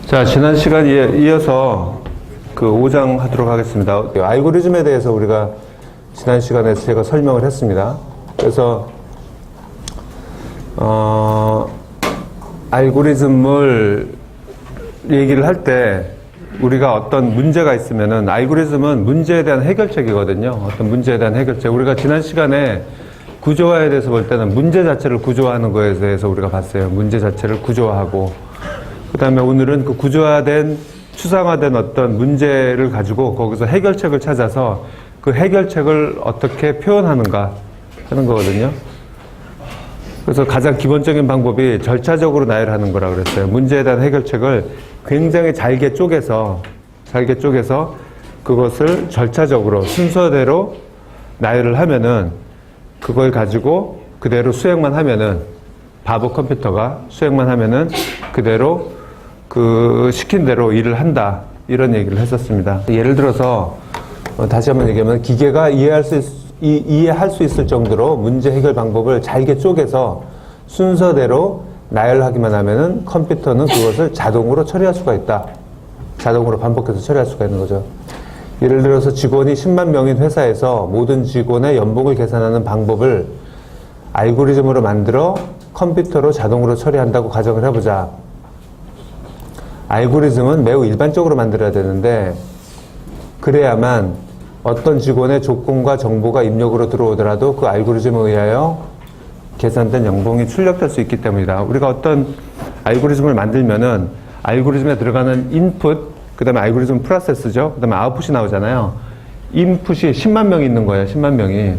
자, 지난 시간에 이어서 그 5장 하도록 하겠습니다. 알고리즘에 대해서 우리가 지난 시간에 제가 설명을 했습니다. 그래서 알고리즘을 얘기를 할 때 우리가 어떤 문제가 있으면은 알고리즘은 문제에 대한 해결책이거든요. 어떤 문제에 대한 해결책. 우리가 지난 시간에 구조화에 대해서 볼 때는 문제 자체를 구조화하는 거에 대해서 우리가 봤어요. 문제 자체를 구조화하고, 그 다음에 오늘은 그 구조화된, 추상화된 어떤 문제를 가지고 거기서 해결책을 찾아서 그 해결책을 어떻게 표현하는가 하는 거거든요. 그래서 가장 기본적인 방법이 절차적으로 나열하는 거라고 그랬어요. 문제에 대한 해결책을 굉장히 잘게 쪼개서 그것을 절차적으로 순서대로 나열을 하면은, 그걸 가지고 그대로 수행만 하면은, 바보 컴퓨터가 수행만 하면은 그대로 그 시킨 대로 일을 한다, 이런 얘기를 했었습니다. 예를 들어서 다시 한번 얘기하면, 기계가 이해할 수 있을 정도로 문제 해결 방법을 잘게 쪼개서 순서대로 나열하기만 하면은 컴퓨터는 그것을 자동으로 처리할 수가 있다. 자동으로 반복해서 처리할 수가 있는 거죠. 예를 들어서 직원이 10만 명인 회사에서 모든 직원의 연봉을 계산하는 방법을 알고리즘으로 만들어 컴퓨터로 자동으로 처리한다고 가정을 해보자. 알고리즘은 매우 일반적으로 만들어야 되는데, 그래야만 어떤 직원의 조건과 정보가 입력으로 들어오더라도 그 알고리즘에 의하여 계산된 연봉이 출력될 수 있기 때문이다. 우리가 어떤 알고리즘을 만들면은 알고리즘에 들어가는 인풋, 그 다음에 알고리즘 프로세스죠. 그 다음에 아웃풋이 나오잖아요. 인풋이 10만 명이 있는 거예요. 10만 명이.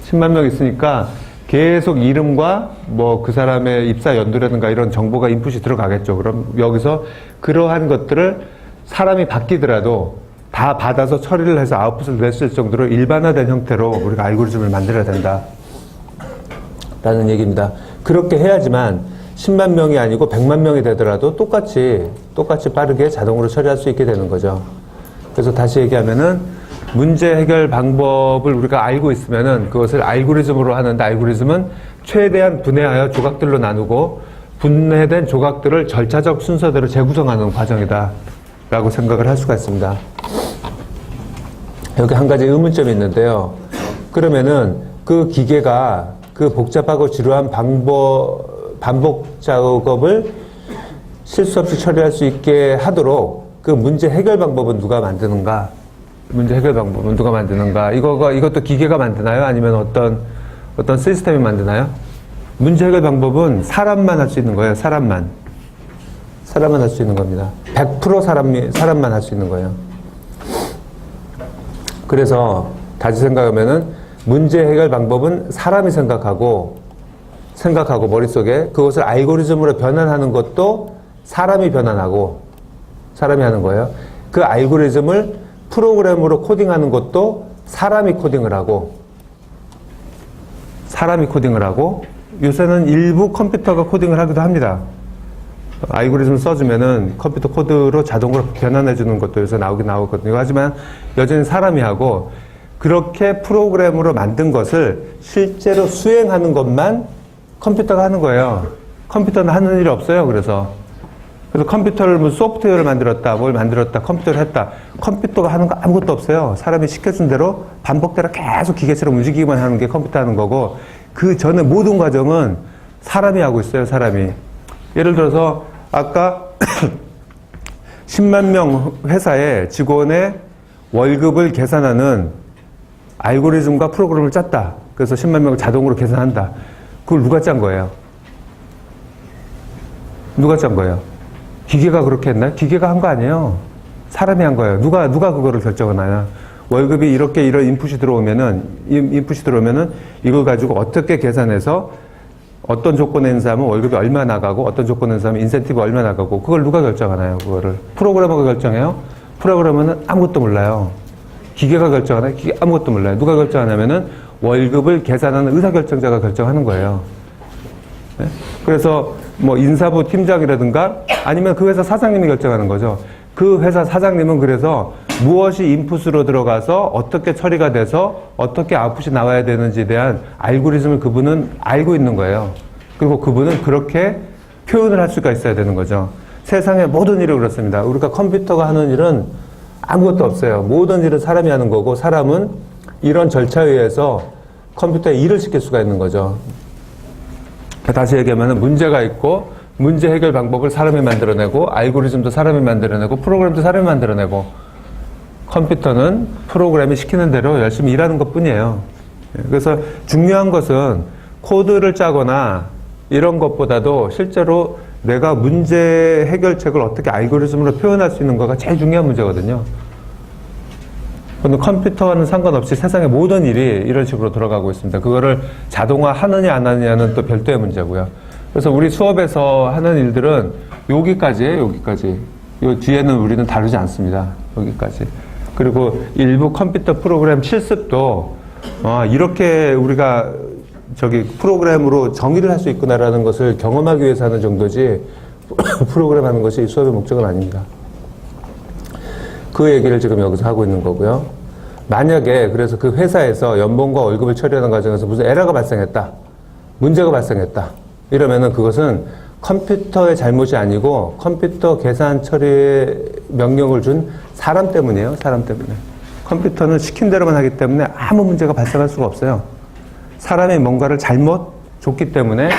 10만 명이 있으니까 계속 이름과 뭐 그 사람의 입사 연도라든가 이런 정보가 인풋이 들어가겠죠. 그럼 여기서 그러한 것들을 사람이 바뀌더라도 다 받아서 처리를 해서 아웃풋을 냈을 정도로 일반화된 형태로 우리가 알고리즘을 만들어야 된다, 라는 얘기입니다. 그렇게 해야지만 10만 명이 아니고 100만 명이 되더라도 똑같이 빠르게 자동으로 처리할 수 있게 되는 거죠. 그래서 다시 얘기하면은, 문제 해결 방법을 우리가 알고 있으면은 그것을 알고리즘으로 하는데, 알고리즘은 최대한 분해하여 조각들로 나누고 분해된 조각들을 절차적 순서대로 재구성하는 과정이다, 라고 생각을 할 수가 있습니다. 여기 한 가지 의문점이 있는데요. 그러면은 그 기계가 그 복잡하고 지루한 반복 작업을 실수 없이 처리할 수 있게 하도록 그 문제 해결 방법은 누가 만드는가? 문제 해결 방법은 누가 만드는가? 이것도 기계가 만드나요? 아니면 어떤 시스템이 만드나요? 문제 해결 방법은 사람만 할 수 있는 거예요. 사람만 할 수 있는 겁니다. 100% 사람만 할 수 있는 거예요. 그래서 다시 생각하면은, 문제 해결 방법은 사람이 생각하고 머릿속에 그것을 알고리즘으로 변환하는 것도 사람이 하는 거예요. 그 알고리즘을 프로그램으로 코딩하는 것도 사람이 코딩을 하고, 요새는 일부 컴퓨터가 코딩을 하기도 합니다. 알고리즘을 써주면은 컴퓨터 코드로 자동으로 변환해주는 것도 요새 나오긴 나오거든요. 하지만 여전히 사람이 하고, 그렇게 프로그램으로 만든 것을 실제로 수행하는 것만 컴퓨터가 하는 거예요. 컴퓨터는 하는 일이 없어요. 그래서 컴퓨터를 뭐 소프트웨어를 만들었다, 컴퓨터를 했다. 컴퓨터가 하는 거 아무것도 없어요. 사람이 시켜준 대로 반복대로 계속 기계처럼 움직이기만 하는 게 컴퓨터 하는 거고, 그 전에 모든 과정은 사람이 하고 있어요. 사람이. 예를 들어서 아까 10만 명 회사의 직원의 월급을 계산하는 알고리즘과 프로그램을 짰다. 그래서 10만 명을 자동으로 계산한다. 그걸 누가 짠 거예요? 기계가 그렇게 했나요? 기계가 한 거 아니에요. 사람이 한 거예요. 누가 그거를 결정하나요? 월급이 이런 인풋이 들어오면은 이걸 가지고 어떻게 계산해서 어떤 조건에 있는 사람은 월급이 얼마 나가고, 어떤 조건에 있는 사람은 인센티브 얼마 나가고, 그걸 누가 결정하나요? 그거를 프로그래머가 결정해요? 프로그래머는 아무것도 몰라요. 기계가 결정하나요? 기계 아무것도 몰라요. 누가 결정하냐면은 월급을 계산하는 의사결정자가 결정하는 거예요. 네? 그래서 뭐 인사부 팀장이라든가 아니면 그 회사 사장님이 결정하는 거죠. 그 회사 사장님은 그래서 무엇이 인풋으로 들어가서 어떻게 처리가 돼서 어떻게 아웃풋이 나와야 되는지에 대한 알고리즘을 그분은 알고 있는 거예요. 그리고 그분은 그렇게 표현을 할 수가 있어야 되는 거죠. 세상의 모든 일이 그렇습니다. 우리가 컴퓨터가 하는 일은 아무것도 없어요. 모든 일은 사람이 하는 거고, 사람은 이런 절차에 의해서 컴퓨터에 일을 시킬 수가 있는 거죠. 다시 얘기하면 문제가 있고, 문제 해결 방법을 사람이 만들어내고, 알고리즘도 사람이 만들어내고, 프로그램도 사람이 만들어내고, 컴퓨터는 프로그램이 시키는 대로 열심히 일하는 것 뿐이에요. 그래서 중요한 것은 코드를 짜거나 이런 것보다도 실제로 내가 문제 해결책을 어떻게 알고리즘으로 표현할 수 있는 거가 제일 중요한 문제거든요. 근데 컴퓨터와는 상관없이 세상의 모든 일이 이런 식으로 돌아가고 있습니다. 그거를 자동화 하느냐 안 하느냐는 또 별도의 문제고요. 그래서 우리 수업에서 하는 일들은 여기까지예요, 여기까지. 요 뒤에는 우리는 다루지 않습니다. 여기까지. 그리고 일부 컴퓨터 프로그램 실습도 이렇게 우리가 프로그램으로 정의를 할 수 있구나라는 것을 경험하기 위해서 하는 정도지 프로그램 하는 것이 이 수업의 목적은 아닙니다. 그 얘기를 지금 여기서 하고 있는 거고요. 만약에 그래서 그 회사에서 연봉과 월급을 처리하는 과정에서 무슨 에러가 발생했다, 문제가 발생했다 이러면은 그것은 컴퓨터의 잘못이 아니고 컴퓨터 계산 처리의 명령을 준 사람 때문이에요. 사람 때문에. 컴퓨터는 시킨 대로만 하기 때문에 아무 문제가 발생할 수가 없어요. 사람이 뭔가를 잘못 줬기 때문에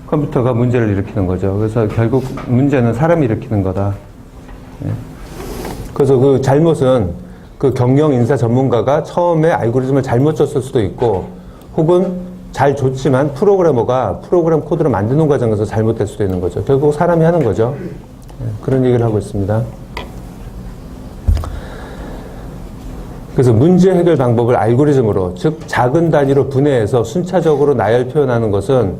컴퓨터가 문제를 일으키는 거죠. 그래서 결국 문제는 사람이 일으키는 거다. 그래서 그 잘못은 그 경영 인사 전문가가 처음에 알고리즘을 잘못 줬을 수도 있고, 혹은 잘 줬지만 프로그래머가 프로그램 코드를 만드는 과정에서 잘못될 수도 있는 거죠. 결국 사람이 하는 거죠. 그런 얘기를 하고 있습니다. 그래서 문제 해결 방법을 알고리즘으로, 즉 작은 단위로 분해해서 순차적으로 나열 표현하는 것은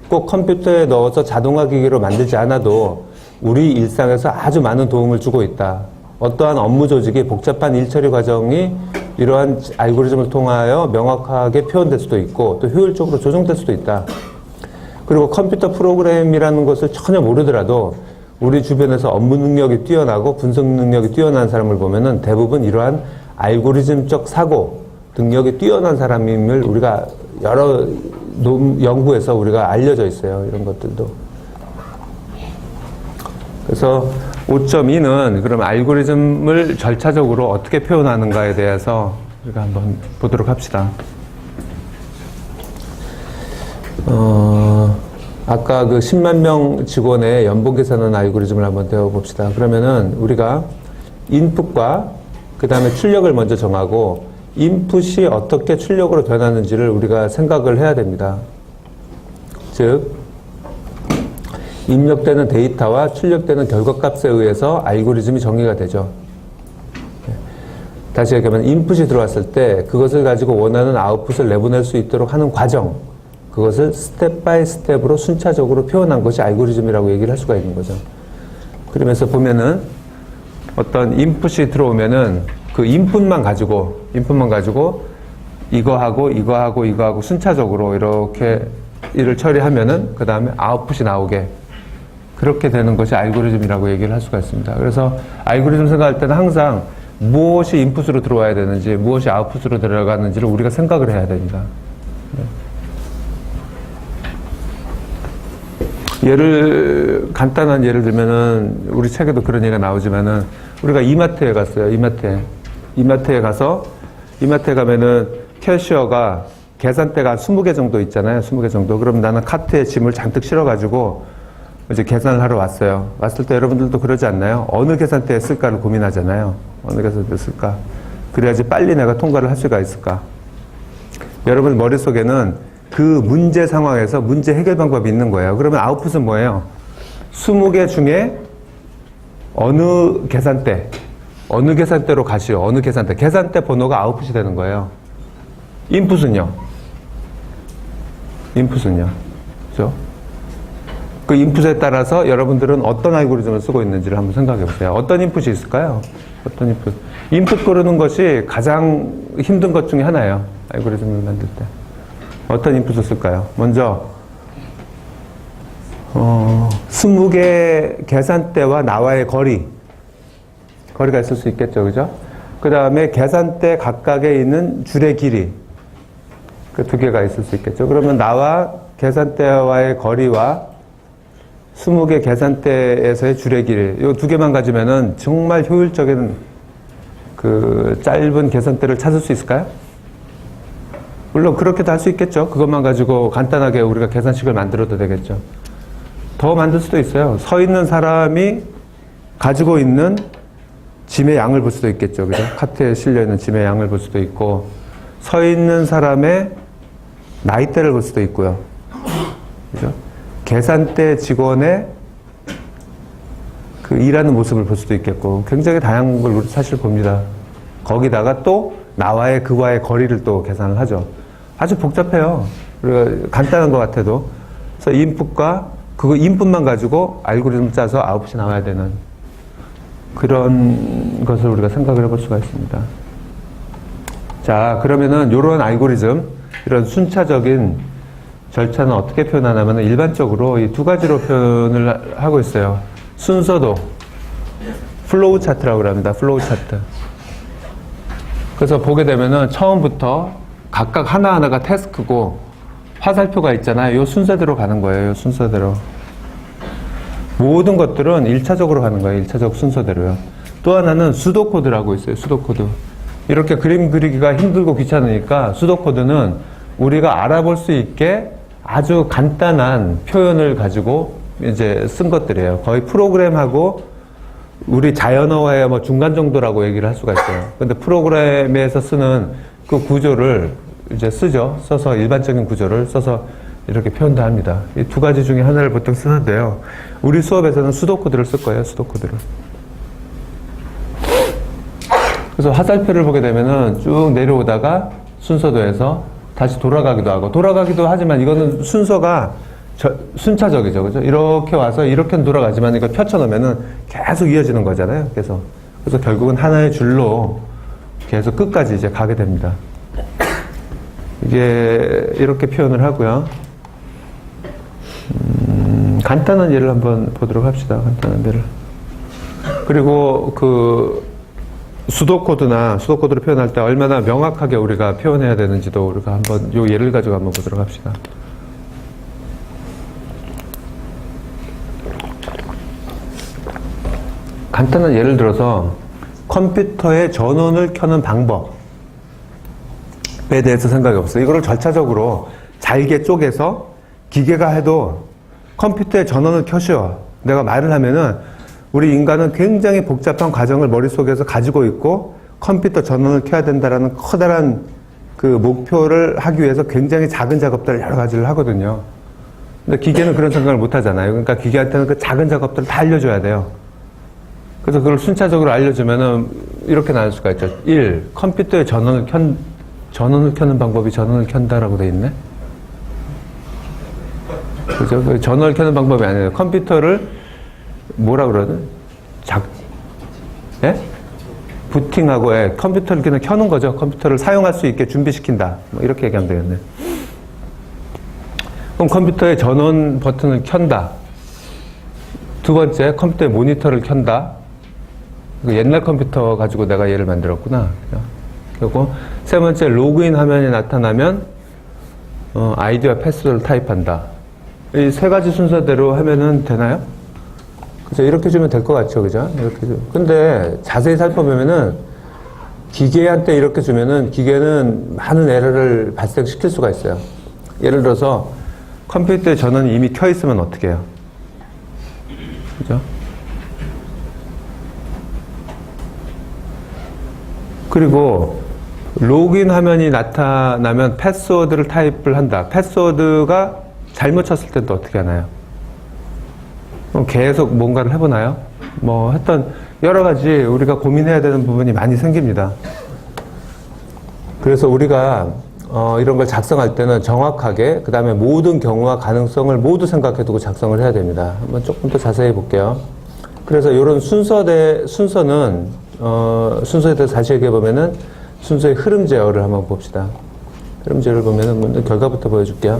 꼭 컴퓨터에 넣어서 자동화 기기로 만들지 않아도 우리 일상에서 아주 많은 도움을 주고 있다. 어떠한 업무 조직이 복잡한 일 처리 과정이 이러한 알고리즘을 통하여 명확하게 표현될 수도 있고 또 효율적으로 조정될 수도 있다. 그리고 컴퓨터 프로그램이라는 것을 전혀 모르더라도 우리 주변에서 업무 능력이 뛰어나고 분석 능력이 뛰어난 사람을 보면은 대부분 이러한 알고리즘적 사고 능력이 뛰어난 사람임을 우리가 여러 연구에서 우리가 알려져 있어요. 이런 것들도. 그래서 5.2는 그럼 알고리즘을 절차적으로 어떻게 표현하는가에 대해서 우리가 한번 보도록 합시다. 아까 그 10만 명 직원의 연봉 계산하는 알고리즘을 한번 배워봅시다. 그러면은 우리가 인풋과 그 다음에 출력을 먼저 정하고 인풋이 어떻게 출력으로 변하는지를 우리가 생각을 해야 됩니다. 즉 입력되는 데이터와 출력되는 결과값에 의해서 알고리즘이 정의가 되죠. 다시 얘기하면 인풋이 들어왔을 때 그것을 가지고 원하는 아웃풋을 내보낼 수 있도록 하는 과정, 그것을 스텝 바이 스텝으로 순차적으로 표현한 것이 알고리즘이라고 얘기를 할 수가 있는 거죠. 그러면서 보면은 어떤 인풋이 들어오면은 그 인풋만 가지고 이거하고 순차적으로 이렇게 일을 처리하면은 그 다음에 아웃풋이 나오게 그렇게 되는 것이 알고리즘이라고 얘기를 할 수가 있습니다. 그래서 알고리즘 생각할 때는 항상 무엇이 인풋으로 들어와야 되는지 무엇이 아웃풋으로 들어가는지를 우리가 생각을 해야 됩니다. 간단한 예를 들면은 우리 책에도 그런 얘기가 나오지만은 우리가 이마트에 갔어요. 이마트에 가면은 캐시어가 계산대가 한 20개 정도 있잖아요. 20개 정도. 그럼 나는 카트에 짐을 잔뜩 실어가지고 이제 계산을 하러 왔어요. 왔을 때 여러분들도 그러지 않나요? 어느 계산대에 쓸까를 고민하잖아요. 어느 계산대에 쓸까? 그래야지 빨리 내가 통과를 할 수가 있을까? 여러분 머릿속에는 그 문제 상황에서 문제 해결 방법이 있는 거예요. 그러면 아웃풋은 뭐예요? 20개 중에 어느 계산대로 가시오. 어느 계산대. 계산대 번호가 아웃풋이 되는 거예요. 인풋은요? 그죠? 그 인풋에 따라서 여러분들은 어떤 알고리즘을 쓰고 있는지를 한번 생각해 보세요. 어떤 인풋이 있을까요? 어떤 인풋? 인풋 고르는 것이 가장 힘든 것 중에 하나예요. 알고리즘을 만들 때. 어떤 인풋을 쓸까요? 먼저 20개 계산대와 나와의 거리가 있을 수 있겠죠. 그죠? 그 다음에 계산대 각각에 있는 줄의 길이 그 두 개가 있을 수 있겠죠. 그러면 나와 계산대와의 거리와 20개 계산대에서의 줄의 이 두 개만 가지면은 정말 효율적인 그 짧은 계산대를 찾을 수 있을까요? 물론 그렇게도 할 수 있겠죠. 그것만 가지고 간단하게 우리가 계산식을 만들어도 되겠죠. 더 만들 수도 있어요. 서 있는 사람이 가지고 있는 짐의 양을 볼 수도 있겠죠. 그죠? 카트에 실려 있는 짐의 양을 볼 수도 있고, 서 있는 사람의 나이대를 볼 수도 있고요. 그죠? 계산대 직원의 그 일하는 모습을 볼 수도 있겠고, 굉장히 다양한 걸 우리 사실 봅니다. 거기다가 또 그와의 거리를 또 계산을 하죠. 아주 복잡해요. 우리가 간단한 것 같아도. 그래서 인풋과 그 인풋만 가지고 알고리즘 짜서 아웃풋이 나와야 되는 그런 것을 우리가 생각을 해볼 수가 있습니다. 자, 그러면은 이런 알고리즘, 이런 순차적인 절차는 어떻게 표현하냐면 일반적으로 이 두 가지로 표현을 하고 있어요. 순서도, 플로우 차트라고 합니다. 플로우 차트. 그래서 보게 되면은 처음부터 각각 하나하나가 태스크고 화살표가 있잖아요. 이 순서대로 가는 거예요. 이 순서대로. 모든 것들은 1차적으로 가는 거예요. 1차적 순서대로요. 또 하나는 수도코드라고 있어요. 수도코드. 이렇게 그림 그리기가 힘들고 귀찮으니까 수도코드는 우리가 알아볼 수 있게 아주 간단한 표현을 가지고 이제 쓴 것들이에요. 거의 프로그램하고 우리 자연어와의 뭐 중간 정도라고 얘기를 할 수가 있어요. 근데 프로그램에서 쓰는 그 구조를 이제 쓰죠. 써서 일반적인 구조를 써서 이렇게 표현도 합니다. 이 두 가지 중에 하나를 보통 쓰는데요. 우리 수업에서는 수도코드를 쓸 거예요. 수도코드를. 그래서 화살표를 보게 되면은 쭉 내려오다가 순서도에서 다시 돌아가기도 하지만 이거는 순서가 순차적이죠. 그죠? 이렇게 와서 이렇게는 돌아가지만 이거 펼쳐놓으면은 계속 이어지는 거잖아요. 그래서 결국은 하나의 줄로 계속 끝까지 이제 가게 됩니다. 이게 이렇게 표현을 하고요. 간단한 예를 한번 보도록 합시다. 간단한 예를. 그리고 그 수도코드를 표현할 때 얼마나 명확하게 우리가 표현해야 되는지도 우리가 한번 요 예를 가지고 한번 보도록 합시다. 간단한 예를 들어서 컴퓨터의 전원을 켜는 방법에 대해서 생각이 없어요. 이거를 절차적으로 잘게 쪼개서 기계가 해도 컴퓨터의 전원을 켜셔. 내가 말을 하면은 우리 인간은 굉장히 복잡한 과정을 머릿속에서 가지고 있고 컴퓨터 전원을 켜야 된다라는 커다란 그 목표를 하기 위해서 굉장히 작은 작업들을 여러 가지를 하거든요. 근데 기계는 그런 생각을 못 하잖아요. 그러니까 기계한테는 그 작은 작업들을 다 알려줘야 돼요. 그래서 그걸 순차적으로 알려주면은 이렇게 나눌 수가 있죠. 1. 컴퓨터의 전원을 켜는 방법이 전원을 켠다라고 돼 있네. 그죠? 전원을 켜는 방법이 아니에요. 컴퓨터를 뭐라 그러든? 예? 부팅하고, 예, 컴퓨터를 그냥 켜는 거죠. 컴퓨터를 사용할 수 있게 준비시킨다. 뭐 이렇게 얘기하면 되겠네. 그럼 컴퓨터의 전원 버튼을 켠다. 두 번째, 컴퓨터의 모니터를 켠다. 옛날 컴퓨터 가지고 내가 얘를 만들었구나. 그리고 세 번째, 로그인 화면이 나타나면 아이디와 패스워드를 타입한다. 이 세 가지 순서대로 하면은 되나요? 그죠? 이렇게 주면 될 것 같죠, 그죠? 이렇게 주. 근데 자세히 살펴보면은 기계한테 이렇게 주면은 기계는 많은 에러를 발생시킬 수가 있어요. 예를 들어서 컴퓨터의 전원이 이미 켜 있으면 어떻게 해요? 그죠? 그리고 로그인 화면이 나타나면 패스워드를 타입을 한다. 패스워드가 잘못 쳤을 땐 또 어떻게 하나요? 그럼 계속 뭔가를 해보나요? 뭐 했던 여러 가지 우리가 고민해야 되는 부분이 많이 생깁니다. 그래서 우리가 이런 걸 작성할 때는 정확하게 그 다음에 모든 경우와 가능성을 모두 생각해두고 작성을 해야 됩니다. 한번 조금 더 자세히 볼게요. 그래서 이런 순서에 대해서 다시 얘기해 보면은 순서의 흐름 제어를 한번 봅시다. 흐름 제어를 보면은 먼저 결과부터 보여줄게요.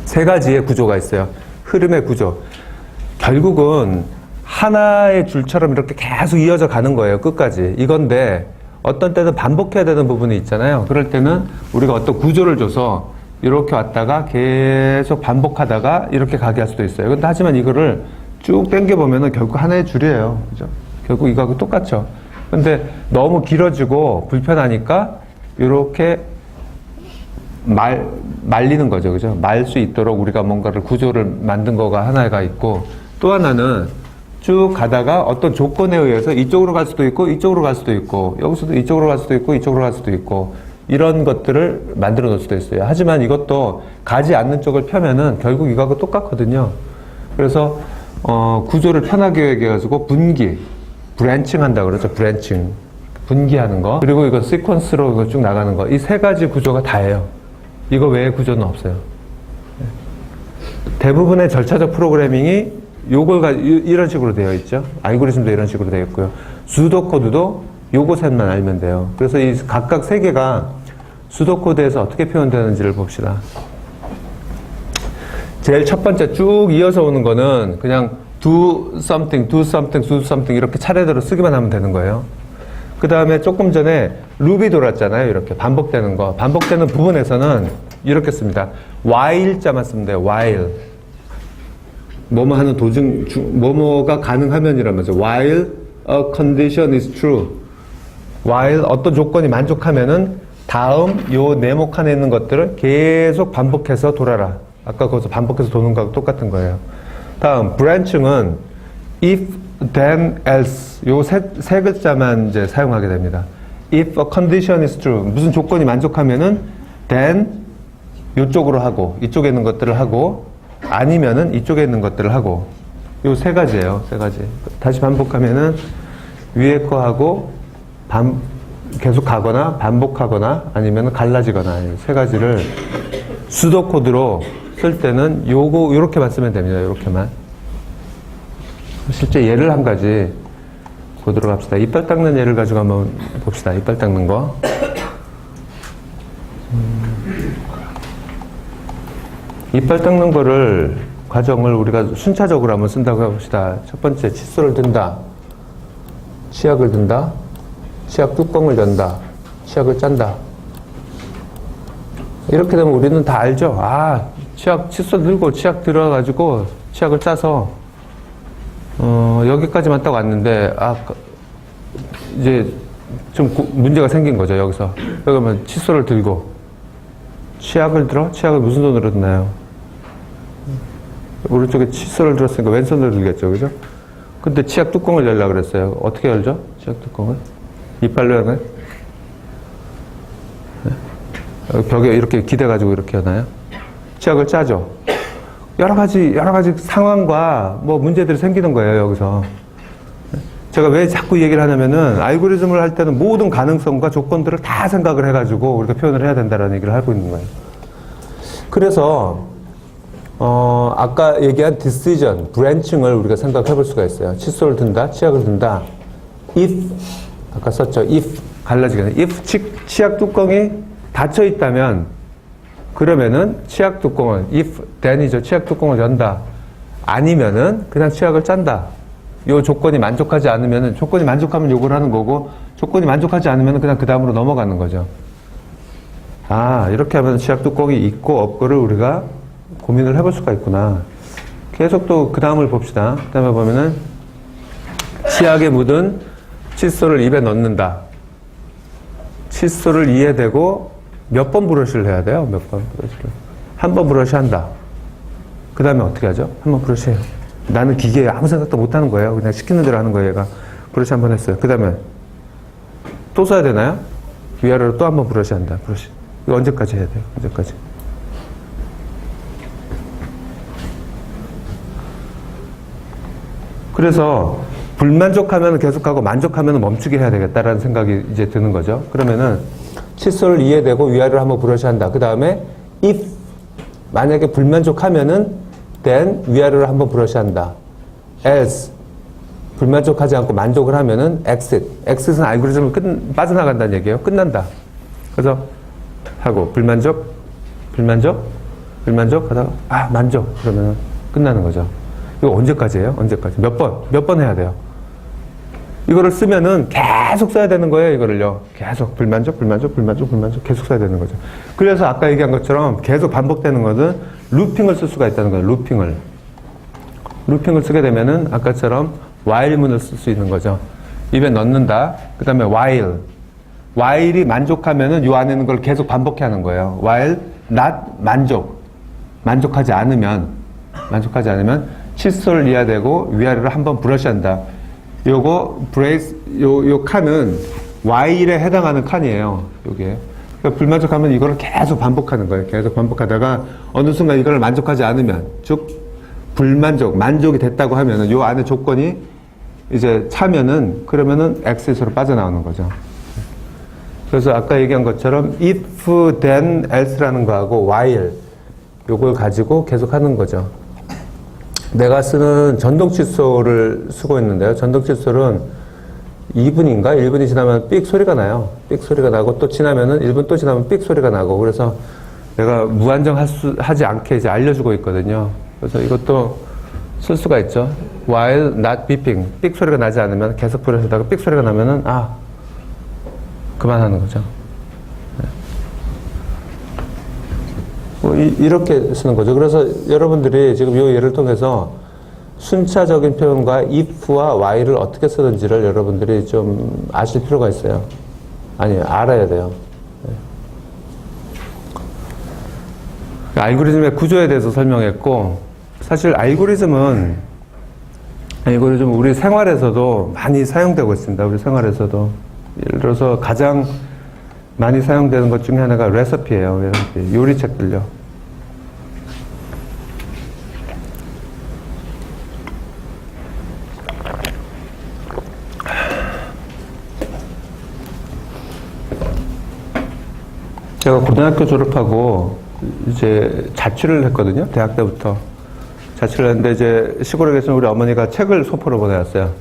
세 가지의 구조가 있어요. 흐름의 구조. 결국은 하나의 줄처럼 이렇게 계속 이어져 가는 거예요. 끝까지. 이건데 어떤 때는 반복해야 되는 부분이 있잖아요. 그럴 때는 우리가 어떤 구조를 줘서 이렇게 왔다가 계속 반복하다가 이렇게 가게 할 수도 있어요. 근데 하지만 이거를 쭉 당겨보면은 결국 하나의 줄이에요. 그죠? 결국 이거하고 똑같죠. 근데 너무 길어지고 불편하니까 이렇게 말리는 거죠. 그죠? 말 수 있도록 우리가 뭔가를 구조를 만든 거가 하나가 있고, 또 하나는 쭉 가다가 어떤 조건에 의해서 이쪽으로 갈 수도 있고, 이쪽으로 갈 수도 있고, 여기서도 이쪽으로 갈 수도 있고, 이쪽으로 갈 수도 있고, 이런 것들을 만들어 놓을 수도 있어요. 하지만 이것도 가지 않는 쪽을 펴면은 결국 이거하고 똑같거든요. 그래서, 구조를 편하게 해가지고 브랜칭 한다 그러죠. 브랜칭. 분기하는 거. 그리고 이거 시퀀스로 이거 쭉 나가는 거. 이 세 가지 구조가 다예요. 이거 외에 구조는 없어요. 대부분의 절차적 프로그래밍이 이런 식으로 되어 있죠. 알고리즘도 이런 식으로 되어 있고요. 수도코드도 요거 셋만 알면 돼요. 그래서 이 각각 세 개가 수도코드에서 어떻게 표현되는지를 봅시다. 제일 첫 번째 쭉 이어서 오는 거는 그냥 do something, do something, do something 이렇게 차례대로 쓰기만 하면 되는 거예요. 그 다음에 조금 전에 루비 돌았잖아요. 이렇게 반복되는 거. 반복되는 부분에서는 이렇게 씁니다. while자만 쓰면 돼요. while. 뭐뭐 하는 도중, 뭐뭐가 가능하면이라면서 while a condition is true. while 어떤 조건이 만족하면은 다음 요 네모 칸에 있는 것들을 계속 반복해서 돌아라. 아까 거기서 반복해서 도는 거하고 똑같은 거예요. 다음 branching은 if, then, else 요 세 글자만 이제 사용하게 됩니다. if a condition is true 무슨 조건이 만족하면은 then 요쪽으로 하고 이쪽에 있는 것들을 하고 아니면은 이쪽에 있는 것들을 하고 요 세 가지예요. 세 가지. 다시 반복하면은 위에 거 하고 계속 가거나 반복하거나 아니면 갈라지거나 세 가지를 수도 코드로 쓸 때는 요렇게만 쓰면 됩니다. 요렇게만. 실제 예를 한 가지 보도록 합시다. 이빨 닦는 예를 가지고 한번 봅시다. 이빨 닦는 거. 이빨 닦는 거를 과정을 우리가 순차적으로 한번 쓴다고 해봅시다. 첫 번째 칫솔을 든다. 치약을 든다. 치약 뚜껑을 연다. 치약을 짠다. 이렇게 되면 우리는 다 알죠. 아, 칫솔 들고 치약 들어가지고 치약을 짜서 여기까지만 딱 왔는데 이제 좀 문제가 생긴 거죠. 여기서 그러면 칫솔을 들고 치약을 들어? 치약을 무슨 손으로 듣나요? 오른쪽에 칫솔을 들었으니까 왼손으로 들겠죠. 그죠? 근데 치약 뚜껑을 열려고 그랬어요. 어떻게 열죠? 치약 뚜껑을? 이빨로 여나요? 네? 벽에 이렇게 기대가지고 이렇게 여나요? 치약을 짜죠. 여러 가지 상황과 뭐 문제들이 생기는 거예요, 여기서. 제가 왜 자꾸 얘기를 하냐면은 알고리즘을 할 때는 모든 가능성과 조건들을 다 생각을 해가지고 우리가 표현을 해야 된다는 얘기를 하고 있는 거예요. 그래서, 아까 얘기한 decision, branching을 우리가 생각해 볼 수가 있어요. 칫솔을 든다, 치약을 든다. if, 아까 썼죠. if, 갈라지겠네. if 치약 뚜껑이 닫혀 있다면, 그러면은 치약 뚜껑을, if, then이죠. 치약 뚜껑을 연다. 아니면은 그냥 치약을 짠다. 요 조건이 만족하지 않으면은, 조건이 만족하면 요걸 하는 거고, 조건이 만족하지 않으면 그냥 그 다음으로 넘어가는 거죠. 아, 이렇게 하면 치약 뚜껑이 있고 없고를 우리가 고민을 해볼 수가 있구나. 계속 또 그 다음을 봅시다. 그 다음에 보면은 치약에 묻은 칫솔을 입에 넣는다. 칫솔을 이에 대고 몇 번 브러쉬를 해야 돼요? 몇 번 브러쉬를? 한 번 브러쉬 한다. 그 다음에 어떻게 하죠? 한 번 브러쉬 해요. 나는 기계에 아무 생각도 못 하는 거예요. 그냥 시키는 대로 하는 거예요, 얘가. 브러쉬 한 번 했어요. 그 다음에 또 써야 되나요? 위아래로 또 한 번 브러쉬 한다. 브러쉬. 이거 언제까지 해야 돼요? 언제까지? 그래서 불만족하면 계속하고 만족하면 멈추게 해야 되겠다라는 생각이 이제 드는 거죠. 그러면은 칫솔을 이에 대고 위아래로 한번 브러쉬 한다. 그 다음에 if 만약에 불만족하면은 then 위아래로 한번 브러쉬 한다. else 불만족하지 않고 만족을 하면은 exit. exit은 알고리즘을 빠져나간다는 얘기예요. 끝난다. 그래서 하고 불만족 하다가 만족 그러면은 끝나는 거죠. 이거 언제까지 해요? 언제까지? 몇 번 해야 돼요? 이거를 쓰면은 계속 써야 되는 거예요, 이거를요. 계속 불만족 계속 써야 되는 거죠. 그래서 아까 얘기한 것처럼 계속 반복되는 것은 루핑을 쓸 수가 있다는 거예요, 루핑을 쓰게 되면은 아까처럼 while문을 쓸 수 있는 거죠. 입에 넣는다. 그 다음에 while이 만족하면은 요 안에 있는 걸 계속 반복해 하는 거예요. while not 만족하지 않으면 칫솔을 이하되고 위아래로 한번 브러쉬한다. 요거 브레이스 요 칸은 while에 해당하는 칸이에요. 요게. 그러니까 불만족하면 이거를 계속 반복하는 거예요. 계속 반복하다가 어느 순간 이걸 만족하지 않으면, 즉 만족이 됐다고 하면은 요 안에 조건이 이제 차면은 그러면은 exit으로 빠져나오는 거죠. 그래서 아까 얘기한 것처럼 if, then, else라는 거하고 while 요걸 가지고 계속 하는 거죠. 내가 쓰는 전동 칫솔을 쓰고 있는데요. 전동 칫솔은 2분인가 1분이 지나면 삑 소리가 나요. 삑 소리가 나고 또 지나면은 1분 또 지나면 삑 소리가 나고, 그래서 내가 무한정 하지 않게 이제 알려주고 있거든요. 그래서 이것도 쓸 수가 있죠. while not beeping. 삑 소리가 나지 않으면 계속 부르시다가 삑 소리가 나면은 그만하는 거죠. 이렇게 쓰는 거죠. 그래서 여러분들이 지금 이 예를 통해서 순차적인 표현과 if와 while을 어떻게 쓰는지를 여러분들이 좀 아실 필요가 있어요. 알아야 돼요. 알고리즘의 구조에 대해서 설명했고, 사실 알고리즘은 우리 생활에서도 많이 사용되고 있습니다. 우리 생활에서도. 예를 들어서 가장 많이 사용되는 것 중에 하나가 레시피예요. 요리책들요. 제가 고등학교 졸업하고 이제 자취를 했거든요. 대학 때부터 자취를 했는데, 이제 시골에 계신 우리 어머니가 책을 소포로 보내왔어요.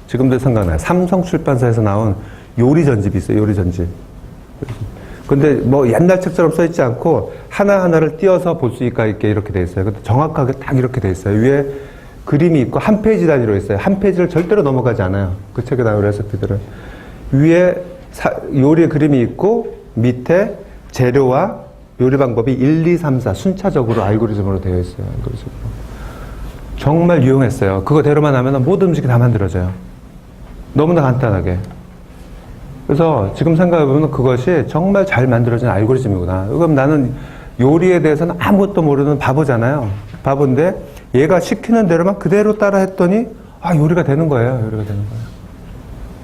지금도 생각나요. 삼성출판사에서 나온 요리전집이 있어요. 요리전집. 근데 뭐 옛날 책처럼 써있지 않고 하나하나를 띄어서 볼 수 있게 이렇게 돼 있어요. 근데 정확하게 딱 이렇게 돼 있어요. 위에 그림이 있고 한 페이지 단위로 있어요. 한 페이지를 절대로 넘어가지 않아요. 그 책에 나온 레시피들은. 위에 요리 그림이 있고 밑에 재료와 요리 방법이 1, 2, 3, 4 순차적으로 알고리즘으로 되어 있어요. 알고리즘으로. 정말 유용했어요. 그거대로만 하면 모든 음식이 다 만들어져요. 너무나 간단하게. 그래서 지금 생각해보면 그것이 정말 잘 만들어진 알고리즘이구나. 그럼 나는 요리에 대해서는 아무것도 모르는 바보잖아요. 바보인데 얘가 시키는 대로만 그대로 따라 했더니 요리가 되는 거예요. 요리가 되는 거예요.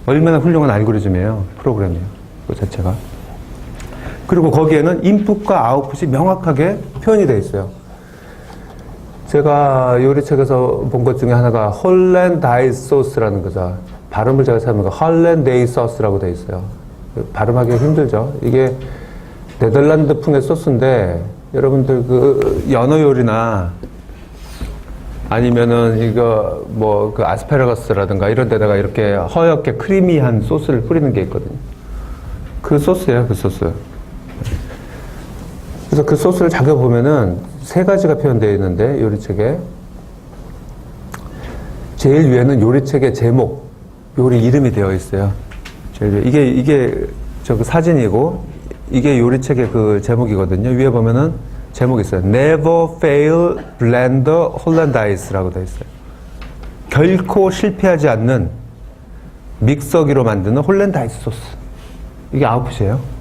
얼마나 훌륭한 알고리즘이에요. 프로그램이에요. 그 자체가. 그리고 거기에는 인풋과 아웃풋이 명확하게 표현이 되어 있어요. 제가 요리책에서 본 것 중에 하나가 홀랜다이스 소스라는 거죠. 발음을 제가 찾아보니까 홀랜데이 소스라고 되어 있어요. 발음하기 힘들죠. 이게 네덜란드풍의 소스인데, 여러분들 그 연어 요리나 아니면은 이거 뭐 그 아스파라거스라든가 이런 데다가 이렇게 허옇게 크리미한 소스를 뿌리는 게 있거든요. 그 소스예요, 그 소스. 그래서 그 소스를 자겨 보면은 세 가지가 표현되어 있는데, 요리책에 제일 위에는 요리책의 제목, 요리 이름이 되어 있어요. 제일 위에. 이게 그 사진이고, 이게 요리책의 그 제목이거든요. 위에 보면은 제목이 있어요. Never fail blender Hollandaise"라고 되어 있어요. 결코 실패하지 않는 믹서기로 만드는 홀랜다이스 소스. 이게 아웃풋이에요.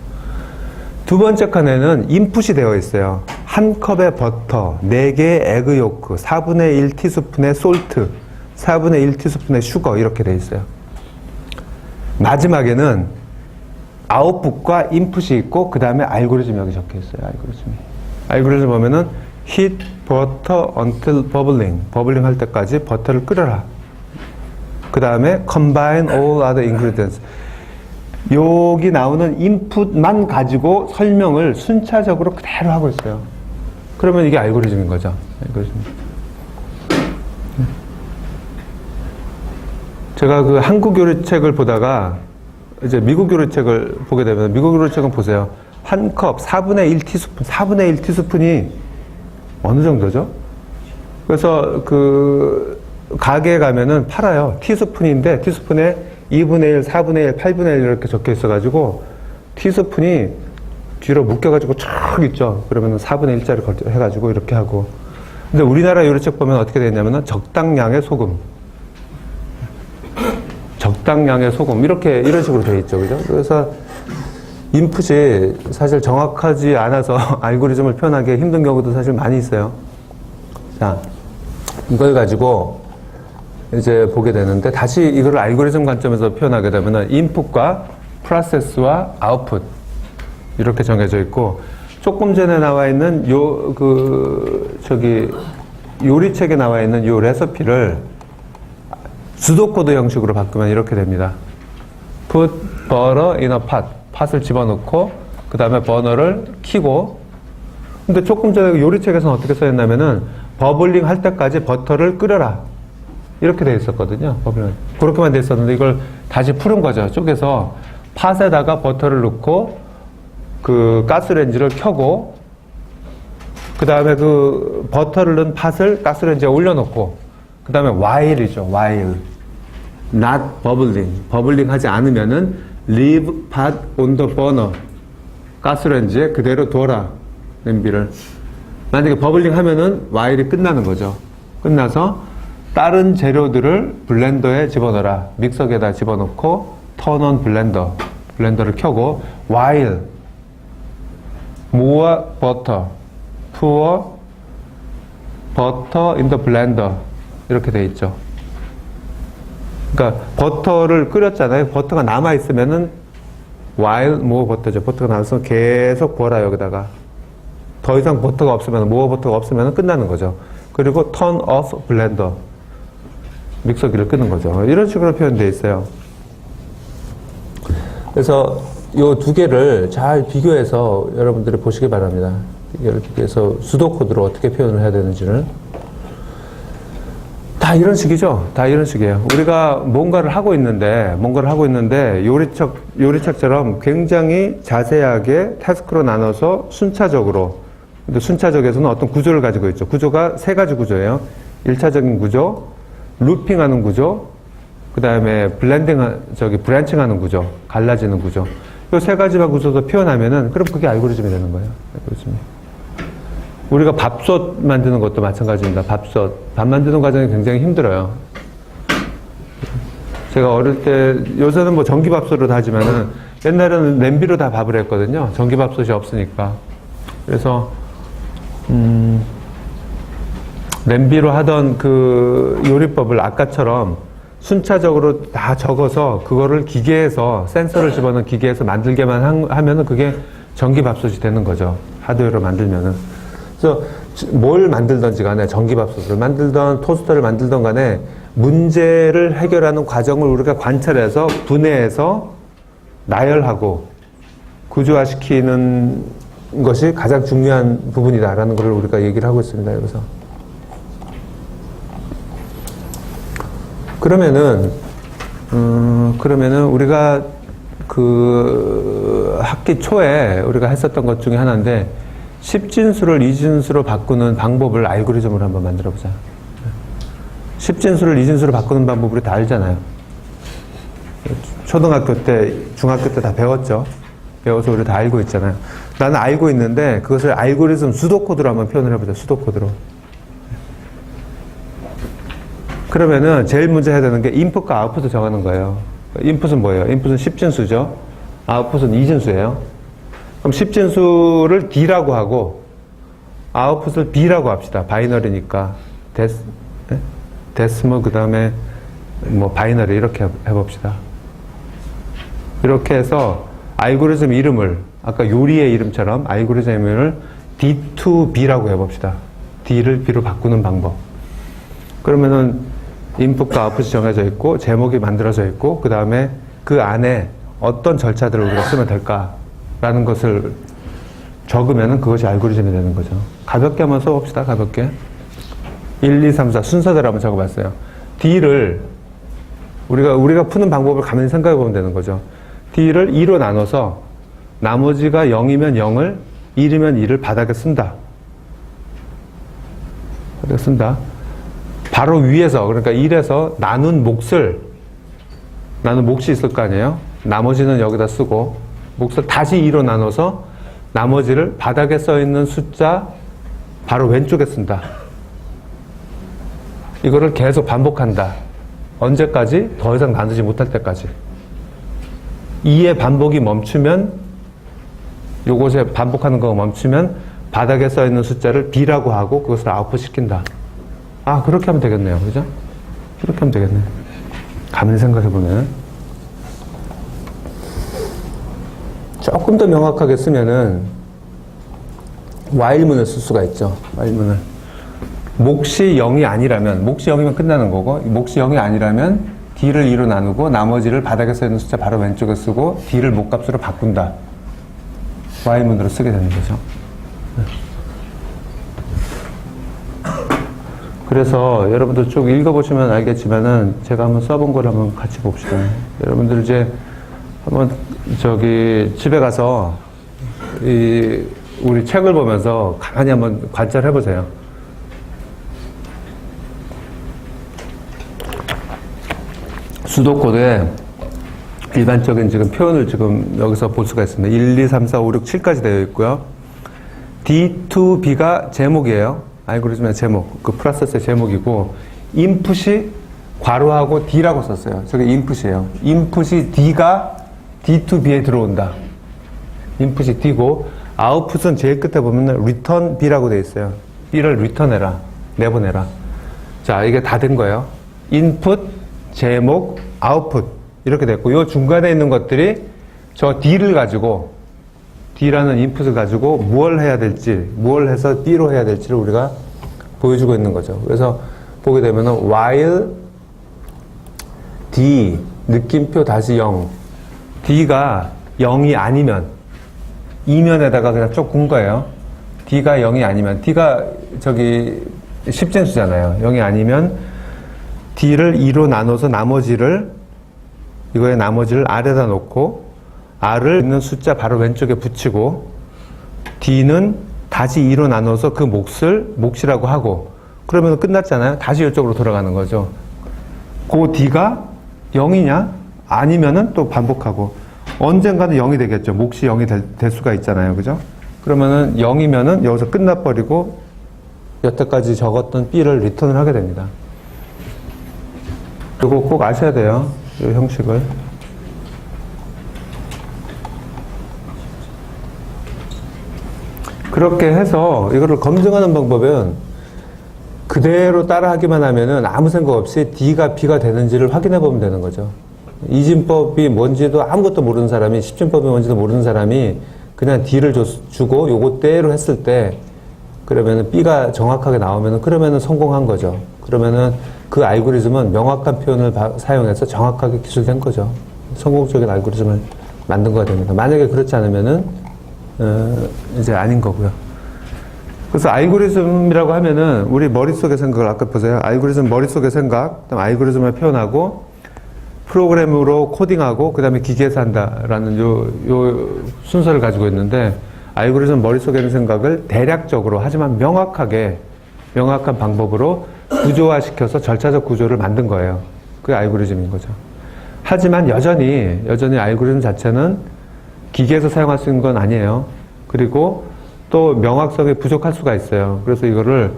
두 번째 칸에는 인풋이 되어 있어요. 한 컵의 버터, 4개의 에그 요크, 4분의 1 티스푼의 솔트, 4분의 1 티스푼의 슈거, 이렇게 되어 있어요. 마지막에는 아웃풋과 인풋이 있고, 그 다음에 알고리즘이 여기 적혀 있어요. 알고리즘 보면은 heat butter until bubbling, 버블링 할 때까지 버터를 끓여라. 그 다음에 combine all other ingredients. 여기 나오는 인풋만 가지고 설명을 순차적으로 그대로 하고 있어요. 그러면 이게 알고리즘인 거죠. 알고리즘. 제가 그 한국 요리책을 보다가 이제 미국 요리책을 보게 되면, 미국 요리책은 보세요. 한 컵 4분의 1 티스푼, 4분의 1 티스푼이 어느 정도죠? 그래서 그 가게에 가면은 팔아요. 티스푼인데 티스푼에 2분의 1, 4분의 1, 8분의 1 이렇게 적혀 있어가지고 티스푼이 뒤로 묶여가지고 쫙 있죠. 그러면 4분의 1짜리 해가지고 이렇게 하고. 근데 우리나라 요리책 보면 어떻게 되어 있냐면은 적당량의 소금. 적당량의 소금. 이런 식으로 되어 있죠. 그죠? 그래서 인풋이 사실 정확하지 않아서 알고리즘을 표현하기 힘든 경우도 사실 많이 있어요. 자, 이걸 가지고 이제 보게 되는데, 다시 이걸 알고리즘 관점에서 표현하게 되면은 인풋과 프로세스와 아웃풋 이렇게 정해져 있고, 조금 전에 나와 있는 요리책에 나와 있는 요 레시피를 수도코드 형식으로 바꾸면 이렇게 됩니다. Put butter in a pot. 팥을 집어넣고, 그 다음에 버너를 켜고, 근데 조금 전에 요리책에서는 어떻게 써있냐면은, 버블링 할 때까지 버터를 끓여라. 이렇게 돼 있었거든요. 버블링. 그렇게만 돼 있었는데, 이걸 다시 푸른 거죠. 쪼개서, 팥에다가 버터를 넣고, 그 가스레인지를 켜고, 그 다음에 그 버터를 넣은 팥을 가스레인지에 올려놓고, 그 다음에 while이죠. while. not bubbling. 버블링 하지 않으면은, leave pot on the burner. 가스레인지에 그대로 둬라. 냄비를. 만약에 버블링 하면은 while이 끝나는 거죠. 끝나서 다른 재료들을 블렌더에 집어넣어라. 믹서기에다 집어넣고 turn on blender. 블렌더를 켜고 while more butter. pour butter in the blender. 이렇게 돼 있죠. 그러니까 버터를 끓였잖아요. 버터가 남아 있으면은 while more butter죠. 버터가 남아서 계속 부어라 여기다가. 더 이상 버터가 없으면 more 버터가 없으면 끝나는 거죠. 그리고 turn off blender. 믹서기를 끄는 거죠. 이런 식으로 표현되어 있어요. 그래서 이 두 개를 잘 비교해서 여러분들이 보시기 바랍니다. 이걸 비교해서 수도코드로 어떻게 표현을 해야 되는지를. 다 이런 식이죠. 다 이런 식이에요. 우리가 뭔가를 하고 있는데 요리책처럼 굉장히 자세하게 태스크로 나눠서 순차적으로, 근데 순차적에서는 어떤 구조를 가지고 있죠. 구조가 세 가지 구조예요. 1차적인 구조, 루핑하는 구조, 그 다음에 브랜칭하는 구조, 갈라지는 구조. 이 세 가지만 구조도 표현하면은, 그럼 그게 알고리즘이 되는 거예요. 알고리즘이. 우리가 밥솥 만드는 것도 마찬가지입니다. 밥솥. 밥 만드는 과정이 굉장히 힘들어요. 제가 어릴 때, 요새는 뭐 전기밥솥으로 다 하지만은, 옛날에는 냄비로 다 밥을 했거든요. 전기밥솥이 없으니까. 그래서, 냄비로 하던 그 요리법을 아까처럼 순차적으로 다 적어서 그거를 기계에서, 센서를 집어넣은 기계에서 만들게만 하면은 그게 전기밥솥이 되는 거죠. 하드웨어로 만들면은. 그래서 뭘 만들던지 간에, 전기밥솥을 만들던 토스터를 만들던 간에 문제를 해결하는 과정을 우리가 관찰해서 분해해서 나열하고 구조화시키는 것이 가장 중요한 부분이다라는 걸 우리가 얘기를 하고 있습니다. 여기서. 그러면은 우리가 그 학기 초에 우리가 했었던 것 중에 하나인데, 10진수를 2진수로 바꾸는 방법을 알고리즘으로 한번 만들어 보자. 10진수를 2진수로 바꾸는 방법 우리 다 알잖아요. 초등학교 때, 중학교 때 다 배웠죠. 배워서 우리 다 알고 있잖아요. 나는 알고 있는데 그것을 알고리즘 수도코드로 한번 표현을 해보자. 수도코드로. 그러면은 제일 먼저 해야 되는 게 인풋과 아웃풋을 정하는 거예요. 인풋은 뭐예요? 인풋은 10진수죠. 아웃풋은 2진수예요. 그럼 10진수를 D라고 하고 아웃풋을 B라고 합시다. 바이너리니까. 데스모 그 다음에 뭐 바이너리 이렇게 해봅시다. 이렇게 해서 알고리즘 이름을 아까 요리의 이름처럼 알고리즘 이름을 D2B라고 해봅시다. D를 B로 바꾸는 방법. 그러면은 인풋과 아웃풋이 정해져 있고 제목이 만들어져 있고 그 다음에 그 안에 어떤 절차들을 우리가 쓰면 될까라는 것을 적으면은 그것이 알고리즘이 되는 거죠. 가볍게 한번 써봅시다. 가볍게. 1, 2, 3, 4 순서대로 한번 적어봤어요. D를 우리가 푸는 방법을 가만히 생각해 보면 되는 거죠. D를 2로 나눠서 나머지가 0이면 0을 1이면 2를 바닥에 쓴다. 바닥에 쓴다. 바로 위에서 그러니까 1에서 나눈 몫을 나는 몫이 있을 거 아니에요? 나머지는 여기다 쓰고 몫을 다시 2로 나눠서 나머지를 바닥에 써있는 숫자 바로 왼쪽에 쓴다. 이거를 계속 반복한다. 언제까지? 더 이상 나누지 못할 때까지. 2의 반복이 멈추면, 요것에 반복하는 거 멈추면 바닥에 써있는 숫자를 B라고 하고 그것을 아웃풋 시킨다. 아, 그렇게 하면 되겠네요. 그죠? 그렇게 하면 되겠네요. 가만히 생각해보면. 조금 더 명확하게 쓰면은 while문을 쓸 수가 있죠. while문을. 몫이 0이 아니라면, 몫이 0이면 끝나는 거고, 몫이 0이 아니라면 D를 2로 나누고 나머지를 바닥에 써 있는 숫자 바로 왼쪽에 쓰고 D를 몫값으로 바꾼다. while문으로 쓰게 되는 거죠. 그래서 여러분들 쭉 읽어보시면 알겠지만은 제가 한번 써본 걸 한번 같이 봅시다. 여러분들 이제 한번 집에 가서 우리 책을 보면서 가만히 한번 관찰해 보세요. 수도코드에 일반적인 지금 표현을 지금 여기서 볼 수가 있습니다. 1, 2, 3, 4, 5, 6, 7까지 되어 있고요. D2B가 제목이에요. 알고리즘의 제목, 그 프로세스의 제목이고, 인풋이 괄호하고 D라고 썼어요. 저게 인풋이에요. 인풋이 D가 D2B에 들어온다. 인풋이 D고, 아웃풋은 제일 끝에 보면 return B라고 되어 있어요. B를 리턴해라. 내보내라. 자, 이게 다 된 거예요. 인풋, 제목, 아웃풋. 이렇게 됐고, 요 중간에 있는 것들이 저 D를 가지고, D라는 인풋을 가지고 무엇을 해야 될지, 무엇을 해서 B로 해야 될지를 우리가 보여주고 있는 거죠. 그래서 보게 되면은 while D, 느낌표 다시 0. D가 0이 아니면, 이면에다가 그냥 쭉 군 거예요. D가 0이 아니면, D가 십진수잖아요. 0이 아니면 D를 2로 나눠서 나머지를, 이거의 나머지를 R에다 놓고 R을 있는 숫자 바로 왼쪽에 붙이고 D는 다시 2로 나눠서 그 몫이라고 하고 그러면 끝났잖아요. 다시 이쪽으로 돌아가는 거죠. 그 D가 0이냐? 아니면은 또 반복하고 언젠가는 0이 되겠죠. 몫이 0이 될 수가 있잖아요. 그죠? 그러면은 0이면은 여기서 끝나버리고 여태까지 적었던 B를 리턴을 하게 됩니다. 이거 꼭 아셔야 돼요. 이 형식을. 그렇게 해서 이거를 검증하는 방법은 그대로 따라하기만 하면은 아무 생각 없이 D가 B가 되는지를 확인해 보면 되는 거죠. 이진법이 뭔지도 아무것도 모르는 사람이, 십진법이 뭔지도 모르는 사람이 그냥 D를 주고 요것대로 했을 때 그러면은 B가 정확하게 나오면은 그러면은 성공한 거죠. 그러면은 그 알고리즘은 명확한 표현을 사용해서 정확하게 기술된 거죠. 성공적인 알고리즘을 만든 거가 됩니다. 만약에 그렇지 않으면은 이제 아닌 거고요. 그래서 알고리즘이라고 하면은 우리 머릿속의 생각을 아까 보세요. 알고리즘 머릿속의 생각, 그다음 알고리즘을 표현하고 프로그램으로 코딩하고 그다음에 기계에서 한다라는 요 순서를 가지고 있는데 알고리즘 머릿속에 있는 생각을 대략적으로 하지만 명확한 방법으로 구조화시켜서 절차적 구조를 만든 거예요. 그게 알고리즘인 거죠. 하지만 여전히 알고리즘 자체는 기계에서 사용할 수 있는 건 아니에요. 그리고 또 명확성이 부족할 수가 있어요. 그래서 이거를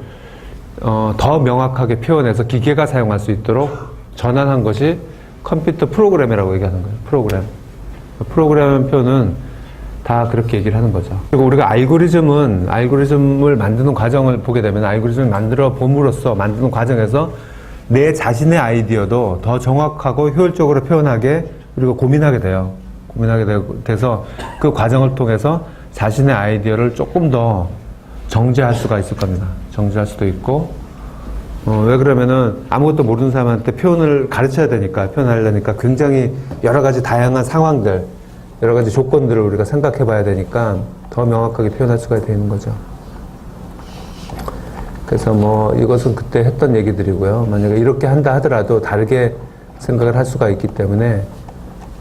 더 명확하게 표현해서 기계가 사용할 수 있도록 전환한 것이 컴퓨터 프로그램이라고 얘기하는 거예요. 프로그램 표현은 다 그렇게 얘기를 하는 거죠. 그리고 우리가 알고리즘을 만드는 과정을 보게 되면 알고리즘을 만들어 봄으로써 만드는 과정에서 내 자신의 아이디어도 더 정확하고 효율적으로 표현하게 우리가 고민하게 돼서 그 과정을 통해서 자신의 아이디어를 조금 더 정제할 수가 있을 겁니다. 정제할 수도 있고, 왜 그러면은 아무것도 모르는 사람한테 표현하려니까 굉장히 여러 가지 다양한 상황들, 여러 가지 조건들을 우리가 생각해 봐야 되니까 더 명확하게 표현할 수가 되는 거죠. 그래서 이것은 그때 했던 얘기들이고요. 만약에 이렇게 한다 하더라도 다르게 생각을 할 수가 있기 때문에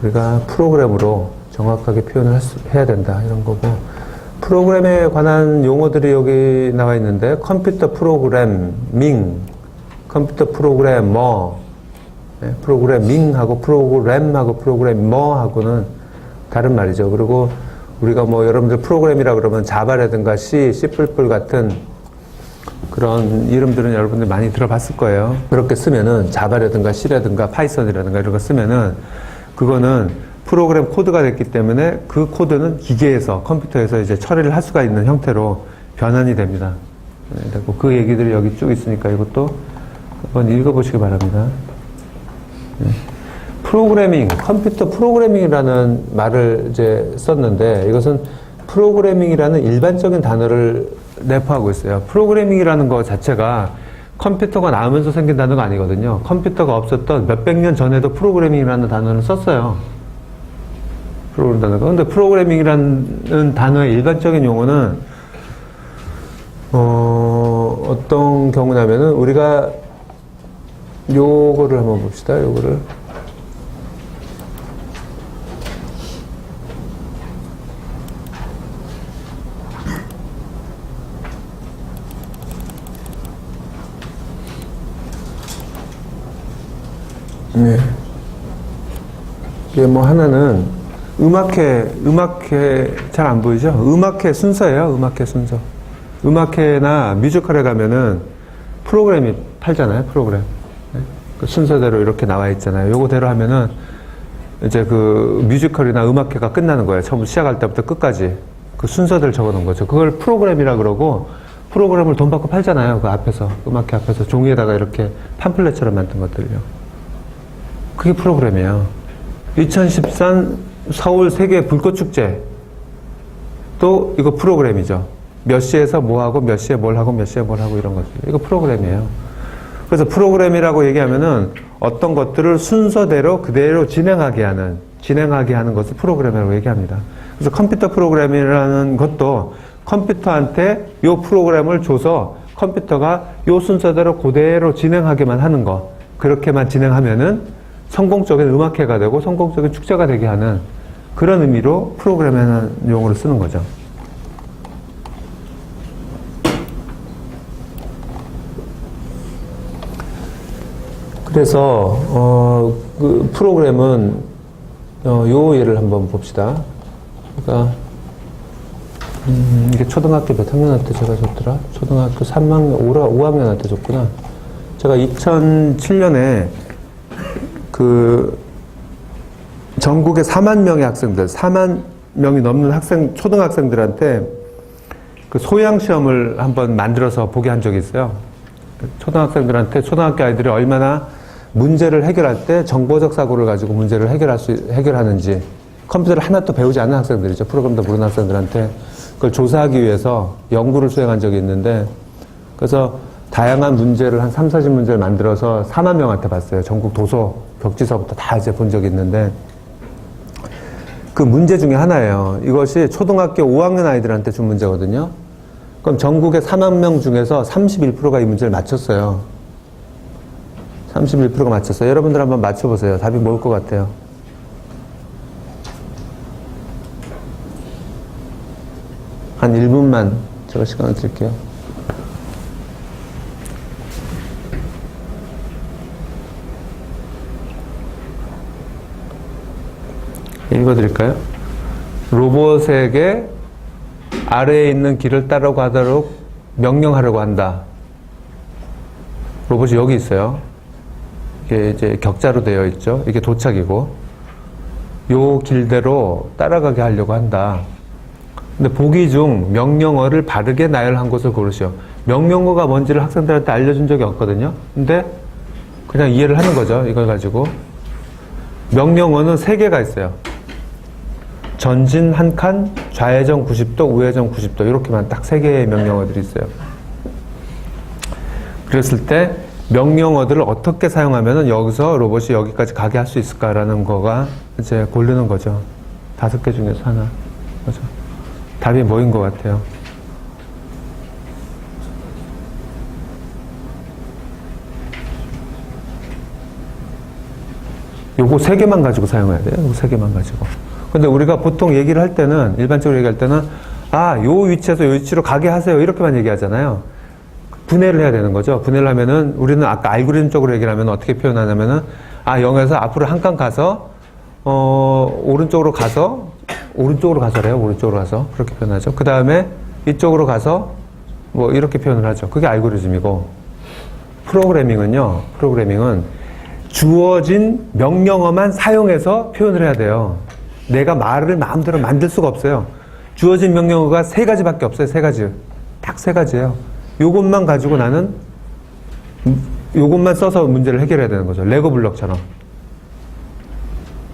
우리가 프로그램으로 정확하게 표현을 해야 된다. 이런 거고. 프로그램에 관한 용어들이 여기 나와 있는데, 컴퓨터 프로그래밍, 컴퓨터 프로그래머, 프로그래밍하고 프로그램하고 프로그래머하고는 다른 말이죠. 그리고 우리가 뭐 여러분들 프로그램이라 그러면 자바라든가 C, C++ 같은 그런 이름들은 여러분들 많이 들어봤을 거예요. 그렇게 쓰면은 자바라든가 C라든가 파이썬이라든가 이런 거 쓰면은 그거는 프로그램 코드가 됐기 때문에 그 코드는 기계에서 컴퓨터에서 이제 처리를 할 수가 있는 형태로 변환이 됩니다. 그리고 그 얘기들이 여기 쭉 있으니까 이것도 한번 읽어보시기 바랍니다. 프로그래밍, 컴퓨터 프로그래밍이라는 말을 이제 썼는데 이것은 프로그래밍이라는 일반적인 단어를 내포하고 있어요. 프로그래밍이라는 거 자체가 컴퓨터가 나오면서 생긴 단어가 아니거든요. 컴퓨터가 없었던 몇백 년 전에도 프로그래밍이라는 단어를 썼어요. 프로그래밍 단어가. 근데 프로그래밍이라는 단어의 일반적인 용어는 어떤 경우냐면은 우리가 요거를 한번 봅시다. 요거를 네. 이게 뭐 하나는 음악회 잘 안 보이죠? 음악회 순서예요. 음악회 순서. 음악회나 뮤지컬에 가면은 프로그램이 팔잖아요. 프로그램. 네? 그 순서대로 이렇게 나와 있잖아요. 요거대로 하면은 이제 그 뮤지컬이나 음악회가 끝나는 거예요. 처음 시작할 때부터 끝까지 그 순서대로 적어 놓은 거죠. 그걸 프로그램이라 그러고 프로그램을 돈 받고 팔잖아요. 그 앞에서 음악회 앞에서 종이에다가 이렇게 팜플렛처럼 만든 것들요. 그게 프로그램이에요. 2013 서울 세계 불꽃축제 또 이거 프로그램이죠. 몇 시에서 뭐 하고 몇 시에 뭘 하고 몇 시에 뭘 하고 이런 것들. 이거 프로그램이에요. 그래서 프로그램이라고 얘기하면은 어떤 것들을 순서대로 그대로 진행하게 하는 것을 프로그램이라고 얘기합니다. 그래서 컴퓨터 프로그램이라는 것도 컴퓨터한테 요 프로그램을 줘서 컴퓨터가 요 순서대로 그대로 진행하게만 하는 거. 그렇게만 진행하면은 성공적인 음악회가 되고 성공적인 축제가 되게 하는 그런 의미로 프로그램이라는 용어를 쓰는 거죠. 그래서 그 프로그램은 요 예를 한번 봅시다. 그러니까 이게 초등학교 몇 학년한테 제가 줬더라? 초등학교 3학년, 5학년한테 줬구나. 제가 2007년에 그 전국의 4만 명의 학생들, 4만 명이 넘는 초등학생들한테 그 소양 시험을 한번 만들어서 보게 한 적이 있어요. 초등학생들한테 초등학교 아이들이 얼마나 문제를 해결할 때 정보적 사고를 가지고 문제를 해결하는지 컴퓨터를 하나도 배우지 않는 학생들이죠. 프로그램도 모르는 학생들한테 그걸 조사하기 위해서 연구를 수행한 적이 있는데 그래서 다양한 문제를 한 3, 40문제를 만들어서 4만 명한테 봤어요. 전국 도서, 벽지서부터 다 이제 본 적이 있는데 그 문제 중에 하나예요. 이것이 초등학교 5학년 아이들한테 준 문제거든요. 그럼 전국의 4만 명 중에서 31%가 이 문제를 맞췄어요. 31%가 맞췄어요. 여러분들 한번 맞춰보세요. 답이 뭘 것 같아요? 한 1분만 제가 시간을 드릴게요. 읽어드릴까요? 로봇에게 아래에 있는 길을 따라가도록 명령하려고 한다. 로봇이 여기 있어요. 이게 이제 격자로 되어 있죠. 이게 도착이고, 요 길대로 따라가게 하려고 한다. 근데 보기 중 명령어를 바르게 나열한 것을 고르시오. 명령어가 뭔지를 학생들한테 알려준 적이 없거든요. 근데 그냥 이해를 하는 거죠. 이걸 가지고. 명령어는 3개가 있어요. 전진 1칸, 좌회전 90도, 우회전 90도 이렇게만 딱 3개의 명령어들이 있어요. 그랬을 때 명령어들을 어떻게 사용하면 여기서 로봇이 여기까지 가게 할 수 있을까라는 거가 이제 고르는 거죠. 5개 중에서 하나. 그렇죠? 답이 뭐인 것 같아요? 요거 3개만 가지고 사용해야 돼요. 요거 3개만 가지고. 근데 우리가 보통 얘기를 할 때는, 일반적으로 얘기할 때는, 요 위치에서 요 위치로 가게 하세요. 이렇게만 얘기하잖아요. 분해를 해야 되는 거죠. 분해를 하면은, 우리는 아까 알고리즘적으로 얘기를 하면 어떻게 표현하냐면은, 아, 0에서 앞으로 한 칸 가서, 오른쪽으로 가서래요. 오른쪽으로 가서. 그렇게 표현하죠. 그 다음에 이쪽으로 가서, 뭐, 이렇게 표현을 하죠. 그게 알고리즘이고, 프로그래밍은 주어진 명령어만 사용해서 표현을 해야 돼요. 내가 말을 마음대로 만들 수가 없어요. 주어진 명령어가 3가지밖에 없어요. 3가지. 딱 3가지예요. 요것만 가지고 나는 요것만 써서 문제를 해결해야 되는 거죠. 레고 블럭처럼.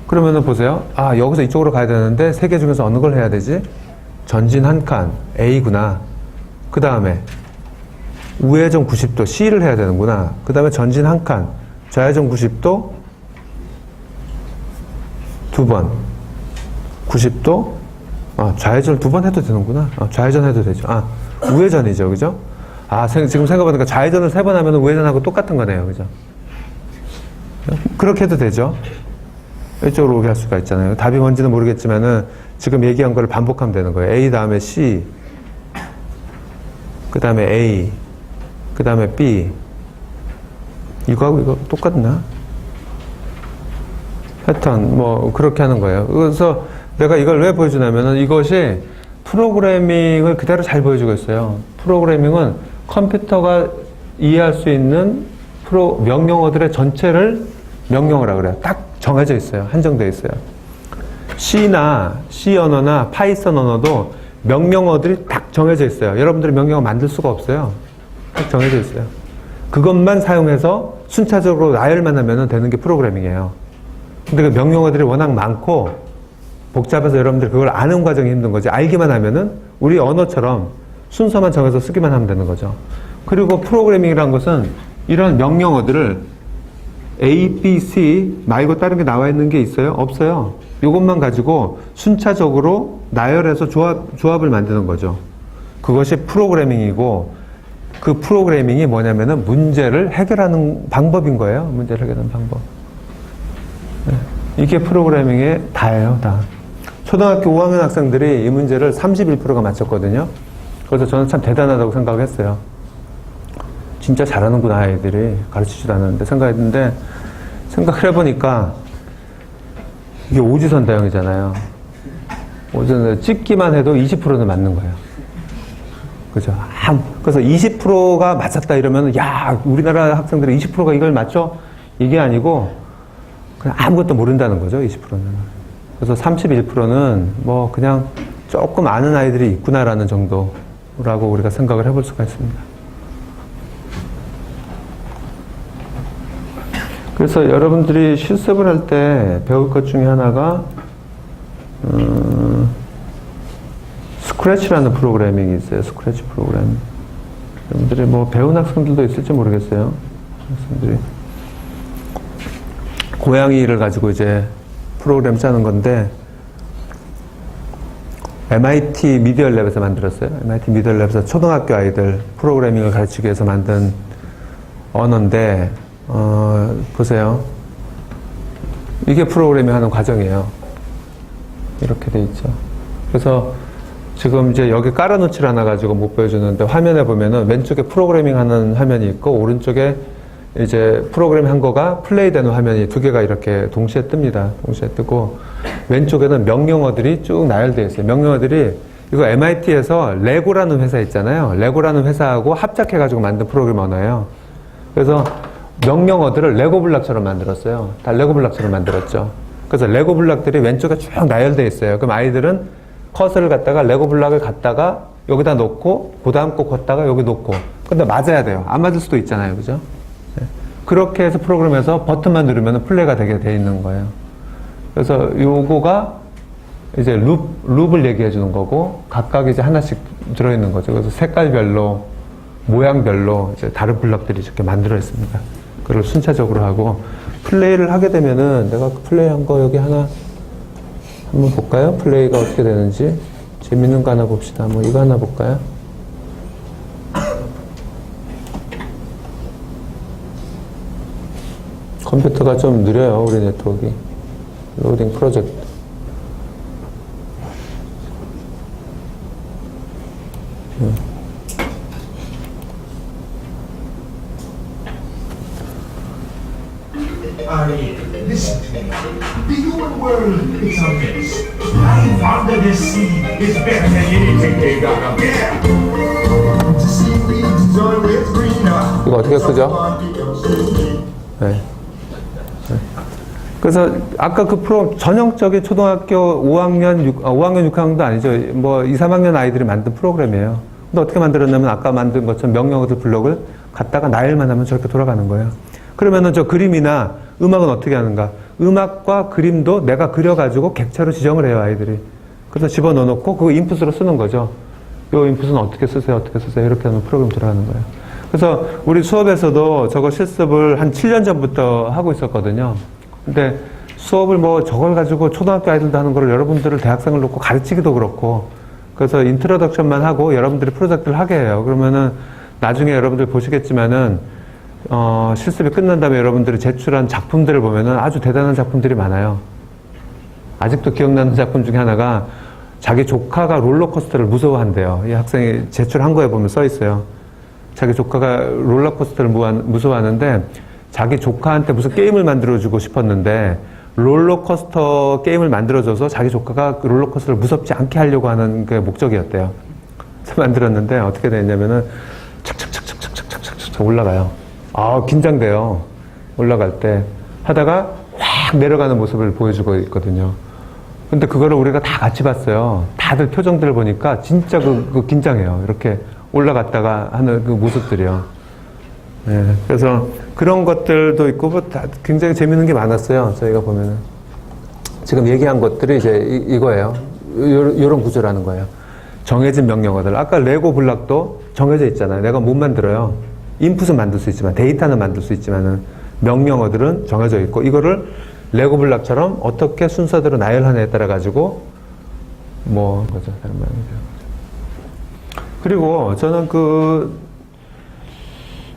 그러면은 보세요. 아, 여기서 이쪽으로 가야 되는데 3개 중에서 어느 걸 해야 되지? 전진 한 칸, A구나. 그 다음에 우회전 90도, C를 해야 되는구나. 그 다음에 전진 한 칸, 좌회전 90도 2번. 90도, 좌회전을 2번 해도 되는구나. 좌회전 해도 되죠. 우회전이죠. 그죠? 지금 생각해보니까 좌회전을 3번 하면 우회전하고 똑같은 거네요. 그죠? 그렇게 해도 되죠. 이쪽으로 오게 할 수가 있잖아요. 답이 뭔지는 모르겠지만은 지금 얘기한 거를 반복하면 되는 거예요. A 다음에 C, 그 다음에 A, 그 다음에 B. 이거하고 이거 똑같나? 패턴, 뭐, 그렇게 하는 거예요. 그래서 내가 이걸 왜 보여주냐면은 이것이 프로그래밍을 그대로 잘 보여주고 있어요. 프로그래밍은 컴퓨터가 이해할 수 있는 명령어들의 전체를 명령어라 그래요. 딱 정해져 있어요. 한정되어 있어요. C 언어나 파이썬 언어도 명령어들이 딱 정해져 있어요. 여러분들이 명령어 만들 수가 없어요. 딱 정해져 있어요. 그것만 사용해서 순차적으로 나열만 하면 되는 게 프로그래밍이에요. 근데 그 명령어들이 워낙 많고 복잡해서 여러분들이 그걸 아는 과정이 힘든 거지. 알기만 하면은 우리 언어처럼 순서만 정해서 쓰기만 하면 되는 거죠. 그리고 프로그래밍이라는 것은 이런 명령어들을 A, B, C 말고 다른 게 나와 있는 게 있어요? 없어요. 이것만 가지고 순차적으로 나열해서 조합을 만드는 거죠. 그것이 프로그래밍이고 그 프로그래밍이 뭐냐면은 문제를 해결하는 방법인 거예요. 문제를 해결하는 방법. 이게 프로그래밍의 다예요, 다. 초등학교 5학년 학생들이 이 문제를 31%가 맞췄거든요. 그래서 저는 참 대단하다고 생각했어요. 진짜 잘하는구나, 아이들이. 가르치지도 않았는데 생각했는데, 생각을 해보니까 이게 오지선다형이잖아요. 오지선 찍기만 해도 20%는 맞는 거예요. 그죠? 그래서 20%가 맞았다 이러면, 야, 우리나라 학생들이 20%가 이걸 맞춰? 이게 아니고, 그냥 아무것도 모른다는 거죠, 20%는. 그래서 31%는 뭐 그냥 조금 아는 아이들이 있구나라는 정도라고 우리가 생각을 해볼 수가 있습니다. 그래서 여러분들이 실습을 할 때 배울 것 중에 하나가 스크래치라는 프로그래밍이 있어요. 스크래치 프로그램. 여러분들이 뭐 배운 학생들도 있을지 모르겠어요. 학생들이 고양이를 가지고 이제 프로그램 짜는 건데 MIT 미디어랩에서 만들었어요. MIT 미디어랩에서 초등학교 아이들 프로그래밍을 가르치기 위해서 만든 언어인데 보세요. 이게 프로그래밍 하는 과정이에요. 이렇게 돼 있죠. 그래서 지금 이제 여기 깔아놓지를 않아 가지고 못 보여주는데 화면에 보면은 왼쪽에 프로그래밍 하는 화면이 있고 오른쪽에 이제 프로그램 한 거가 플레이 되는 화면이 2개가 이렇게 동시에 뜹니다. 동시에 뜨고 왼쪽에는 명령어들이 쭉 나열되어 있어요. 명령어들이 이거 MIT에서 레고라는 회사 있잖아요. 레고라는 회사하고 합작해가지고 만든 프로그램 언어예요. 그래서 명령어들을 레고 블럭처럼 만들었어요. 다 레고 블럭처럼 만들었죠. 그래서 레고 블럭들이 왼쪽에 쭉 나열되어 있어요. 그럼 아이들은 커서를 갖다가 레고 블럭을 갖다가 여기다 놓고 그 다음 거 걷다가 여기 놓고 근데 맞아야 돼요. 안 맞을 수도 있잖아요. 그죠? 그렇게 해서 프로그램에서 버튼만 누르면 플레이가 되게 돼 있는 거예요. 그래서 요거가 이제 룹을 얘기해 주는 거고 각각 이제 하나씩 들어있는 거죠. 그래서 색깔별로 모양별로 이제 다른 블럭들이 이렇게 만들어 있습니다. 그걸 순차적으로 하고 플레이를 하게 되면은 내가 플레이한 거 여기 하나 한번 볼까요? 플레이가 어떻게 되는지 재밌는 거 하나 봅시다. 뭐 이거 하나 볼까요? 컴퓨터가 좀 느려요, 우리 네트워크가. 로딩 프로젝트. Ari, listen to me. The human world is a mess. Life under the sea is better than anything they got up there. The seaweed is always greener. 이거 어떻게 쓰죠? 네. 그래서 아까 그 프로그램 전형적인 초등학교 5학년, 6학년도 아니죠. 뭐 2, 3학년 아이들이 만든 프로그램이에요. 근데 어떻게 만들었냐면 아까 만든 것처럼 명령어들 블록을 갖다가 나열만 하면 저렇게 돌아가는 거예요. 그러면은 저 그림이나 음악은 어떻게 하는가? 음악과 그림도 내가 그려가지고 객체로 지정을 해요, 아이들이. 그래서 집어넣어 놓고 그거 인풋으로 쓰는 거죠. 요 인풋은 어떻게 쓰세요, 어떻게 쓰세요? 이렇게 하면 프로그램 돌아가는 거예요. 그래서 우리 수업에서도 저거 실습을 한 7년 전부터 하고 있었거든요. 근데 수업을 뭐 저걸 가지고 초등학교 아이들도 하는 거를 여러분들을 대학생을 놓고 가르치기도 그렇고, 그래서 인트로덕션만 하고 여러분들이 프로젝트를 하게 해요. 그러면은 나중에 여러분들 보시겠지만은 실습이 끝난 다음에 여러분들이 제출한 작품들을 보면은 아주 대단한 작품들이 많아요. 아직도 기억나는 작품 중에 하나가 자기 조카가 롤러코스터를 무서워한대요. 이 학생이 제출한 거에 보면 써 있어요. 자기 조카가 롤러코스터를 무서워하는데 자기 조카한테 무슨 게임을 만들어주고 싶었는데 롤러코스터 게임을 만들어줘서 자기 조카가 롤러코스터를 무섭지 않게 하려고 하는 게 목적이었대요. 그래서 만들었는데 어떻게 됐냐면은 착착착착착착착착 올라가요. 아, 긴장돼요. 올라갈 때. 하다가 확 내려가는 모습을 보여주고 있거든요. 근데 그거를 우리가 다 같이 봤어요. 다들 표정들을 보니까 진짜 그 긴장해요. 이렇게 올라갔다가 하는 그 모습들이요. 네, 그래서 그런 것들도 있고, 뭐 다 굉장히 재밌는 게 많았어요. 저희가 보면은. 지금 얘기한 것들이 이제 이거예요. 요런 구조라는 거예요. 정해진 명령어들. 아까 레고 블록도 정해져 있잖아요. 내가 못 만들어요. 인풋은 만들 수 있지만, 데이터는 만들 수 있지만은, 명령어들은 정해져 있고, 이거를 레고 블록처럼 어떻게 순서대로 나열하냐에 따라 가지고, 거죠. 다른 말이죠. 그리고 저는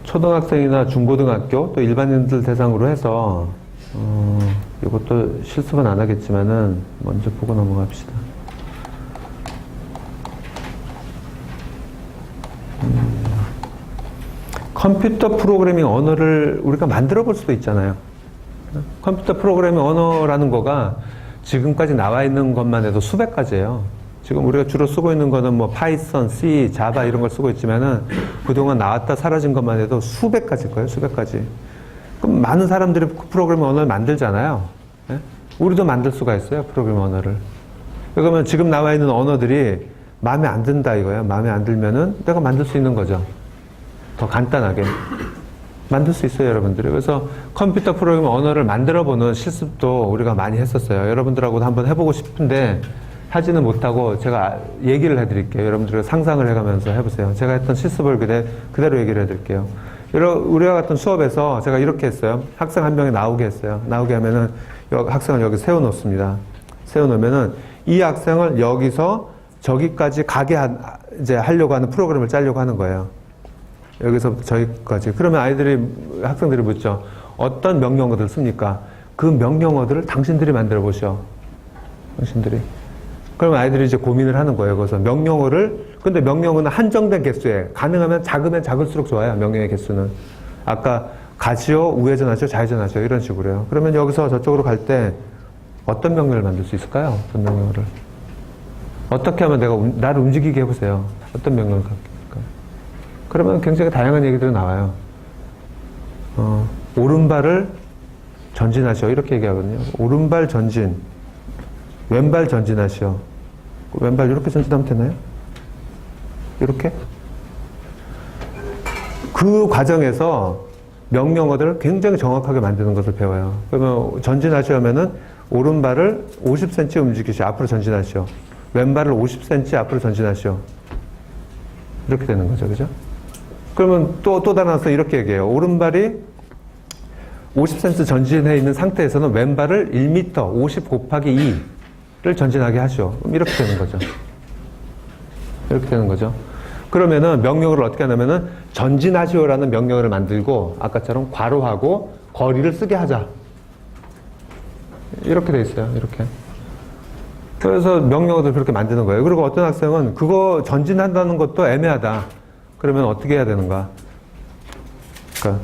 초등학생이나 중고등학교 또 일반인들 대상으로 해서 이것도 실습은 안 하겠지만은 먼저 보고 넘어갑시다. 컴퓨터 프로그래밍 언어를 우리가 만들어 볼 수도 있잖아요. 컴퓨터 프로그래밍 언어라는 거가 지금까지 나와 있는 것만 해도 수백 가지예요. 지금 우리가 주로 쓰고 있는 거는 뭐 파이썬, C, 자바 이런 걸 쓰고 있지만은 그동안 나왔다 사라진 것만 해도 수백 가지일 거예요, 수백 가지. 그럼 많은 사람들이 프로그래밍 언어를 만들잖아요. 예? 우리도 만들 수가 있어요, 프로그래밍 언어를. 그러면 지금 나와 있는 언어들이 마음에 안 든다 이거예요. 마음에 안 들면은 내가 만들 수 있는 거죠. 더 간단하게. 만들 수 있어요, 여러분들이. 그래서 컴퓨터 프로그래밍 언어를 만들어보는 실습도 우리가 많이 했었어요. 여러분들하고도 한번 해보고 싶은데 하지는 못하고 제가 얘기를 해드릴게요. 여러분들이 상상을 해가면서 해보세요. 제가 했던 실습을 그대로 얘기를 해드릴게요. 우리와 같은 수업에서 제가 이렇게 했어요. 학생 한 명이 나오게 했어요. 나오게 하면은 학생을 여기 세워놓습니다. 세워놓으면은 이 학생을 여기서 저기까지 가게 이제 하려고 하는 프로그램을 짜려고 하는 거예요. 여기서 저기까지. 그러면 학생들이 묻죠. 어떤 명령어들을 씁니까? 그 명령어들을 당신들이 만들어 보시오. 당신들이. 그러면 아이들이 이제 고민을 하는 거예요. 그래서 근데 명령어는 한정된 개수에, 가능하면 작으면 작을수록 좋아요. 명령의 개수는. 아까 가시오, 우회전하시오, 좌회전하시오 이런 식으로요. 그러면 여기서 저쪽으로 갈 때 어떤 명령을 만들 수 있을까요? 어떤 명령어를. 어떻게 하면 나를 움직이게 해보세요. 어떤 명령을 할까요? 그러면 굉장히 다양한 얘기들이 나와요. 오른발을 전진하시오. 이렇게 얘기하거든요. 오른발 전진. 왼발 전진하시오. 왼발 이렇게 전진하면 되나요? 이렇게? 그 과정에서 명령어들을 굉장히 정확하게 만드는 것을 배워요. 그러면 전진하시오 하면은 오른발을 50cm 움직이시오. 앞으로 전진하시오. 왼발을 50cm 앞으로 전진하시오. 이렇게 되는 거죠. 그죠? 그러면 또 달아나서 이렇게 얘기해요. 오른발이 50cm 전진해 있는 상태에서는 왼발을 1m 50 곱하기 2를 전진하게 하시오. 그럼 이렇게 되는 거죠. 이렇게 되는 거죠. 그러면은 명령어를 어떻게 하냐면은 전진하시오라는 명령어를 만들고 아까처럼 괄호하고 거리를 쓰게 하자. 이렇게 돼 있어요. 이렇게. 그래서 명령어를 그렇게 만드는 거예요. 그리고 어떤 학생은 그거 전진한다는 것도 애매하다. 그러면 어떻게 해야 되는가? 그러니까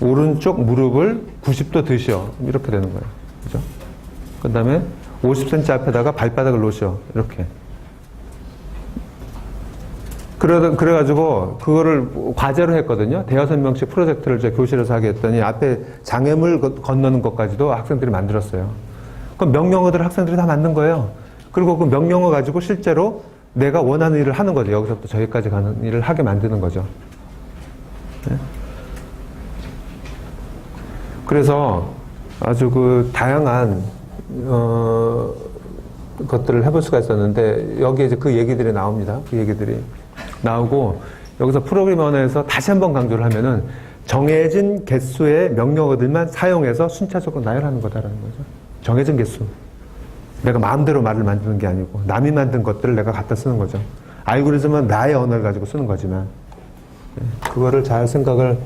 오른쪽 무릎을 90도 드셔. 이렇게 되는 거예요. 그죠? 그 다음에 50cm 앞에다가 발바닥을 놓으셔. 이렇게. 그래가지고, 그거를 과제로 했거든요. 대여섯 명씩 프로젝트를 제 교실에서 하게 했더니, 앞에 장애물 건너는 것까지도 학생들이 만들었어요. 그럼 명령어들을 학생들이 다 만든 거예요. 그리고 그 명령어 가지고 실제로 내가 원하는 일을 하는 거죠. 여기서부터 저기까지 가는 일을 하게 만드는 거죠. 네? 그래서 아주 그 다양한, 것들을 해볼 수가 있었는데, 여기에 이제 그 얘기들이 나옵니다. 그 얘기들이 나오고, 여기서 프로그래머에서 다시 한번 강조를 하면은, 정해진 개수의 명령어들만 사용해서 순차적으로 나열하는 거다라는 거죠. 정해진 개수. 내가 마음대로 말을 만드는 게 아니고, 남이 만든 것들을 내가 갖다 쓰는 거죠. 알고리즘은 나의 언어를 가지고 쓰는 거지만, 그거를 잘 생각을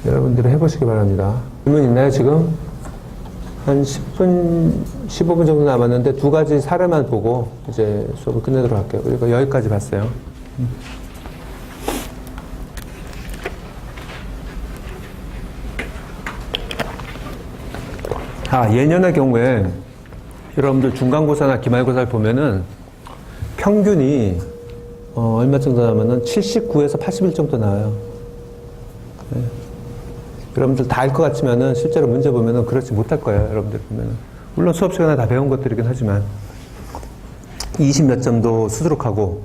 여러분들이 해보시기 바랍니다. 질문 있나요, 지금? 한 10분, 15분 정도 남았는데 두 가지 사례만 보고 이제 수업을 끝내도록 할게요. 그리고 여기까지 봤어요. 예년의 경우에 여러분들 중간고사나 기말고사를 보면은 평균이 얼마 정도 나오면은 79에서 81 정도 나와요. 네. 여러분들 다 알 것 같지만은 실제로 문제 보면은 그렇지 못할 거예요. 여러분들 보면은. 물론 수업 시간에 다 배운 것들이긴 하지만 20 몇 점도 수두룩하고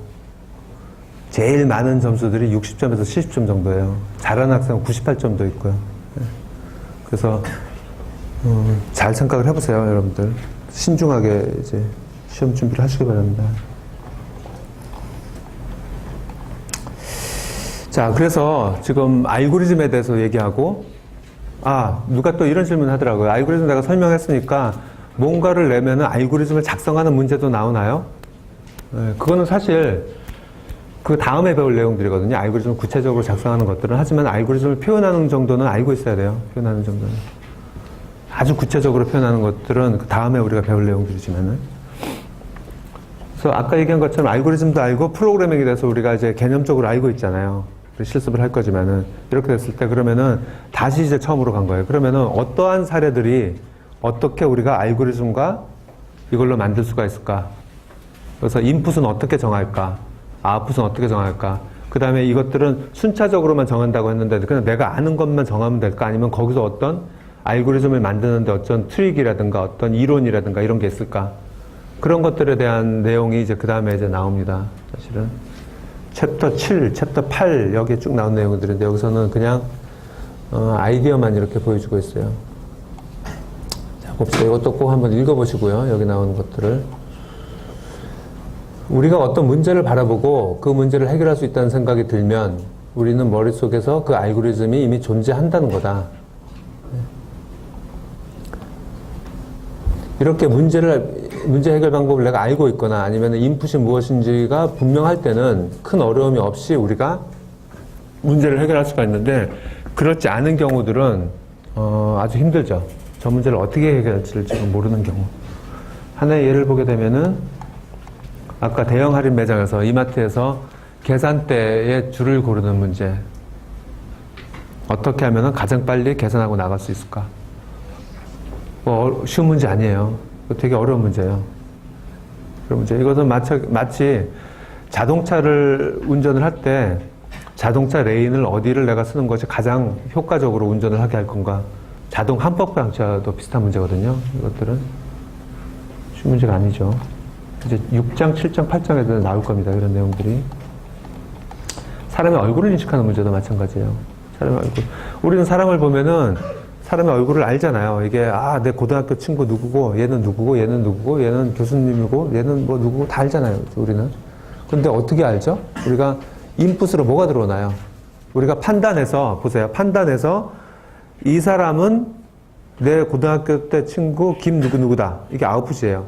제일 많은 점수들이 60점에서 70점 정도예요. 잘하는 학생은 98점도 있고요. 네. 그래서 잘 생각을 해보세요, 여러분들. 신중하게 이제 시험 준비를 하시기 바랍니다. 자, 그래서 지금 알고리즘에 대해서 얘기하고, 누가 또 이런 질문 하더라고요. 알고리즘 내가 설명했으니까 뭔가를 내면은 알고리즘을 작성하는 문제도 나오나요? 네, 그거는 사실 그 다음에 배울 내용들이거든요. 알고리즘을 구체적으로 작성하는 것들은. 하지만 알고리즘을 표현하는 정도는 알고 있어야 돼요. 표현하는 정도는. 아주 구체적으로 표현하는 것들은 그 다음에 우리가 배울 내용들이지만은. 그래서 아까 얘기한 것처럼 알고리즘도 알고 프로그래밍에 대해서 우리가 이제 개념적으로 알고 있잖아요. 실습을 할 거지만은. 이렇게 됐을 때 그러면은 다시 이제 처음으로 간 거예요. 그러면은 어떠한 사례들이 어떻게 우리가 알고리즘과 이걸로 만들 수가 있을까? 그래서 인풋은 어떻게 정할까? 아웃풋은 어떻게 정할까? 그 다음에 이것들은 순차적으로만 정한다고 했는데 그냥 내가 아는 것만 정하면 될까? 아니면 거기서 어떤 알고리즘을 만드는데 어떤 트릭이라든가 어떤 이론이라든가 이런 게 있을까? 그런 것들에 대한 내용이 이제 그 다음에 이제 나옵니다. 사실은. 챕터 7, 챕터 8 여기에 쭉 나온 내용들인데 여기서는 그냥 아이디어만 이렇게 보여주고 있어요. 자, 봅시다. 이것도 꼭 한번 읽어보시고요. 여기 나오는 것들을. 우리가 어떤 문제를 바라보고 그 문제를 해결할 수 있다는 생각이 들면 우리는 머릿속에서 그 알고리즘이 이미 존재한다는 거다. 이렇게 문제 해결 방법을 내가 알고 있거나 아니면 인풋이 무엇인지가 분명할 때는 큰 어려움이 없이 우리가 문제를 해결할 수가 있는데 그렇지 않은 경우들은 아주 힘들죠. 저 문제를 어떻게 해결할지를 지금 모르는 경우. 하나의 예를 보게 되면은 아까 대형 할인 매장에서 이마트에서 계산대에 줄을 고르는 문제. 어떻게 하면 가장 빨리 계산하고 나갈 수 있을까? 쉬운 문제 아니에요. 되게 어려운 문제예요. 그런 문제. 이것은 마치 자동차를 운전을 할 때 자동차 레인을 어디를 내가 쓰는 것이 가장 효과적으로 운전을 하게 할 건가. 자동 한법 방지와도 비슷한 문제거든요. 이것들은 쉬운 문제가 아니죠. 이제 6장, 7장, 8장에도 나올 겁니다. 이런 내용들이. 사람의 얼굴을 인식하는 문제도 마찬가지예요. 사람의 얼굴. 우리는 사람을 보면은 사람의 얼굴을 알잖아요. 이게, 내 고등학교 친구 누구고, 얘는 누구고, 얘는 누구고, 얘는 교수님이고, 얘는 뭐 누구고 다 알잖아요. 우리는. 근데 어떻게 알죠? 우리가 인풋으로 뭐가 들어오나요? 우리가 판단해서, 보세요. 판단해서 이 사람은 내 고등학교 때 친구 김 누구누구다. 이게 아웃풋이에요.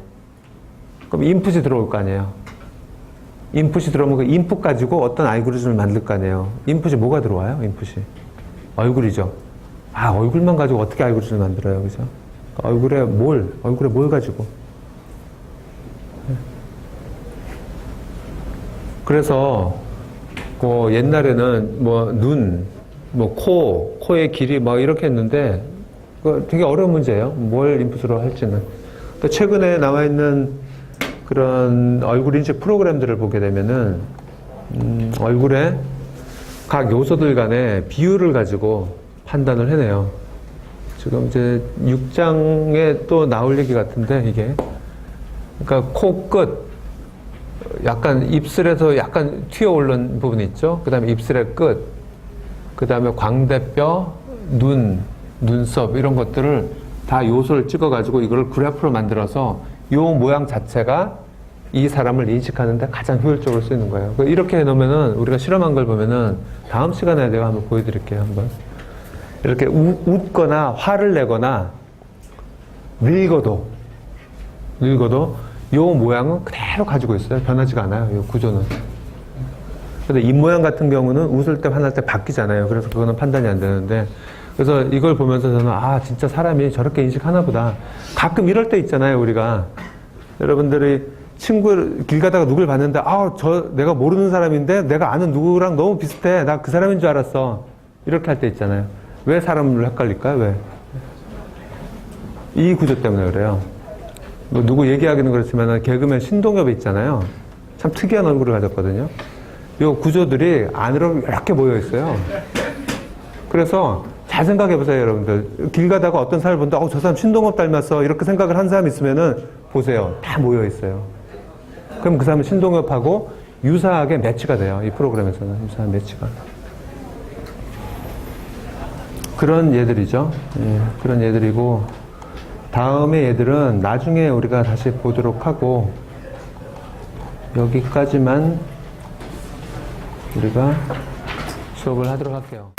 그럼 인풋이 들어올 거 아니에요. 인풋이 들어오면 그 인풋 가지고 어떤 알고리즘을 만들 거 아니에요. 인풋이 뭐가 들어와요? 인풋이. 얼굴이죠. 얼굴만 가지고 어떻게 알고리즘을 만들어요, 그죠? 얼굴에 뭘 가지고. 그래서, 옛날에는 눈, 뭐 코의 길이 막 이렇게 했는데 그거 되게 어려운 문제예요. 뭘 인풋으로 할지는. 또 최근에 나와 있는 그런 얼굴 인식 프로그램들을 보게 되면은 얼굴의 각 요소들 간의 비율을 가지고 판단을 해내요. 지금 이제 6장에 또 나올 얘기 같은데 이게 그러니까 코끝 약간 입술에서 약간 튀어 오른 부분이 있죠. 그 다음에 입술의 끝, 그 다음에 광대뼈, 눈썹 이런 것들을 다 요소를 찍어가지고 이걸 그래프로 만들어서 요 모양 자체가 이 사람을 인식하는데 가장 효율적으로 쓰이는 거예요. 이렇게 해놓으면은 우리가 실험한 걸 보면은 다음 시간에 내가 한번 보여드릴게요. 한번 이렇게 웃거나 화를 내거나 늙어도 요 모양은 그대로 가지고 있어요. 변하지가 않아요. 요 구조는. 근데 입 모양 같은 경우는 웃을 때 화날 때 바뀌잖아요. 그래서 그거는 판단이 안 되는데 그래서 이걸 보면서 저는 아 진짜 사람이 저렇게 인식하나 보다. 가끔 이럴 때 있잖아요. 우리가 여러분들이 길 가다가 누굴 봤는데 내가 모르는 사람인데 내가 아는 누구랑 너무 비슷해. 나 그 사람인 줄 알았어. 이렇게 할 때 있잖아요. 왜 사람을 헷갈릴까요? 왜? 이 구조 때문에 그래요. 뭐 누구 얘기하기는 그렇지만 개그맨 신동엽이 있잖아요. 참 특이한 얼굴을 가졌거든요. 이 구조들이 안으로 이렇게 모여 있어요. 그래서 잘 생각해 보세요, 여러분들. 길 가다가 어떤 사람을 본다, 저 사람 신동엽 닮았어. 이렇게 생각을 한 사람 있으면은 보세요. 다 모여 있어요. 그럼 그 사람은 신동엽하고 유사하게 매치가 돼요. 이 프로그램에서는 유사한 매치가. 그런 얘들이죠. 예, 그런 얘들이고 다음에 얘들은 나중에 우리가 다시 보도록 하고 여기까지만 우리가 수업을 하도록 할게요.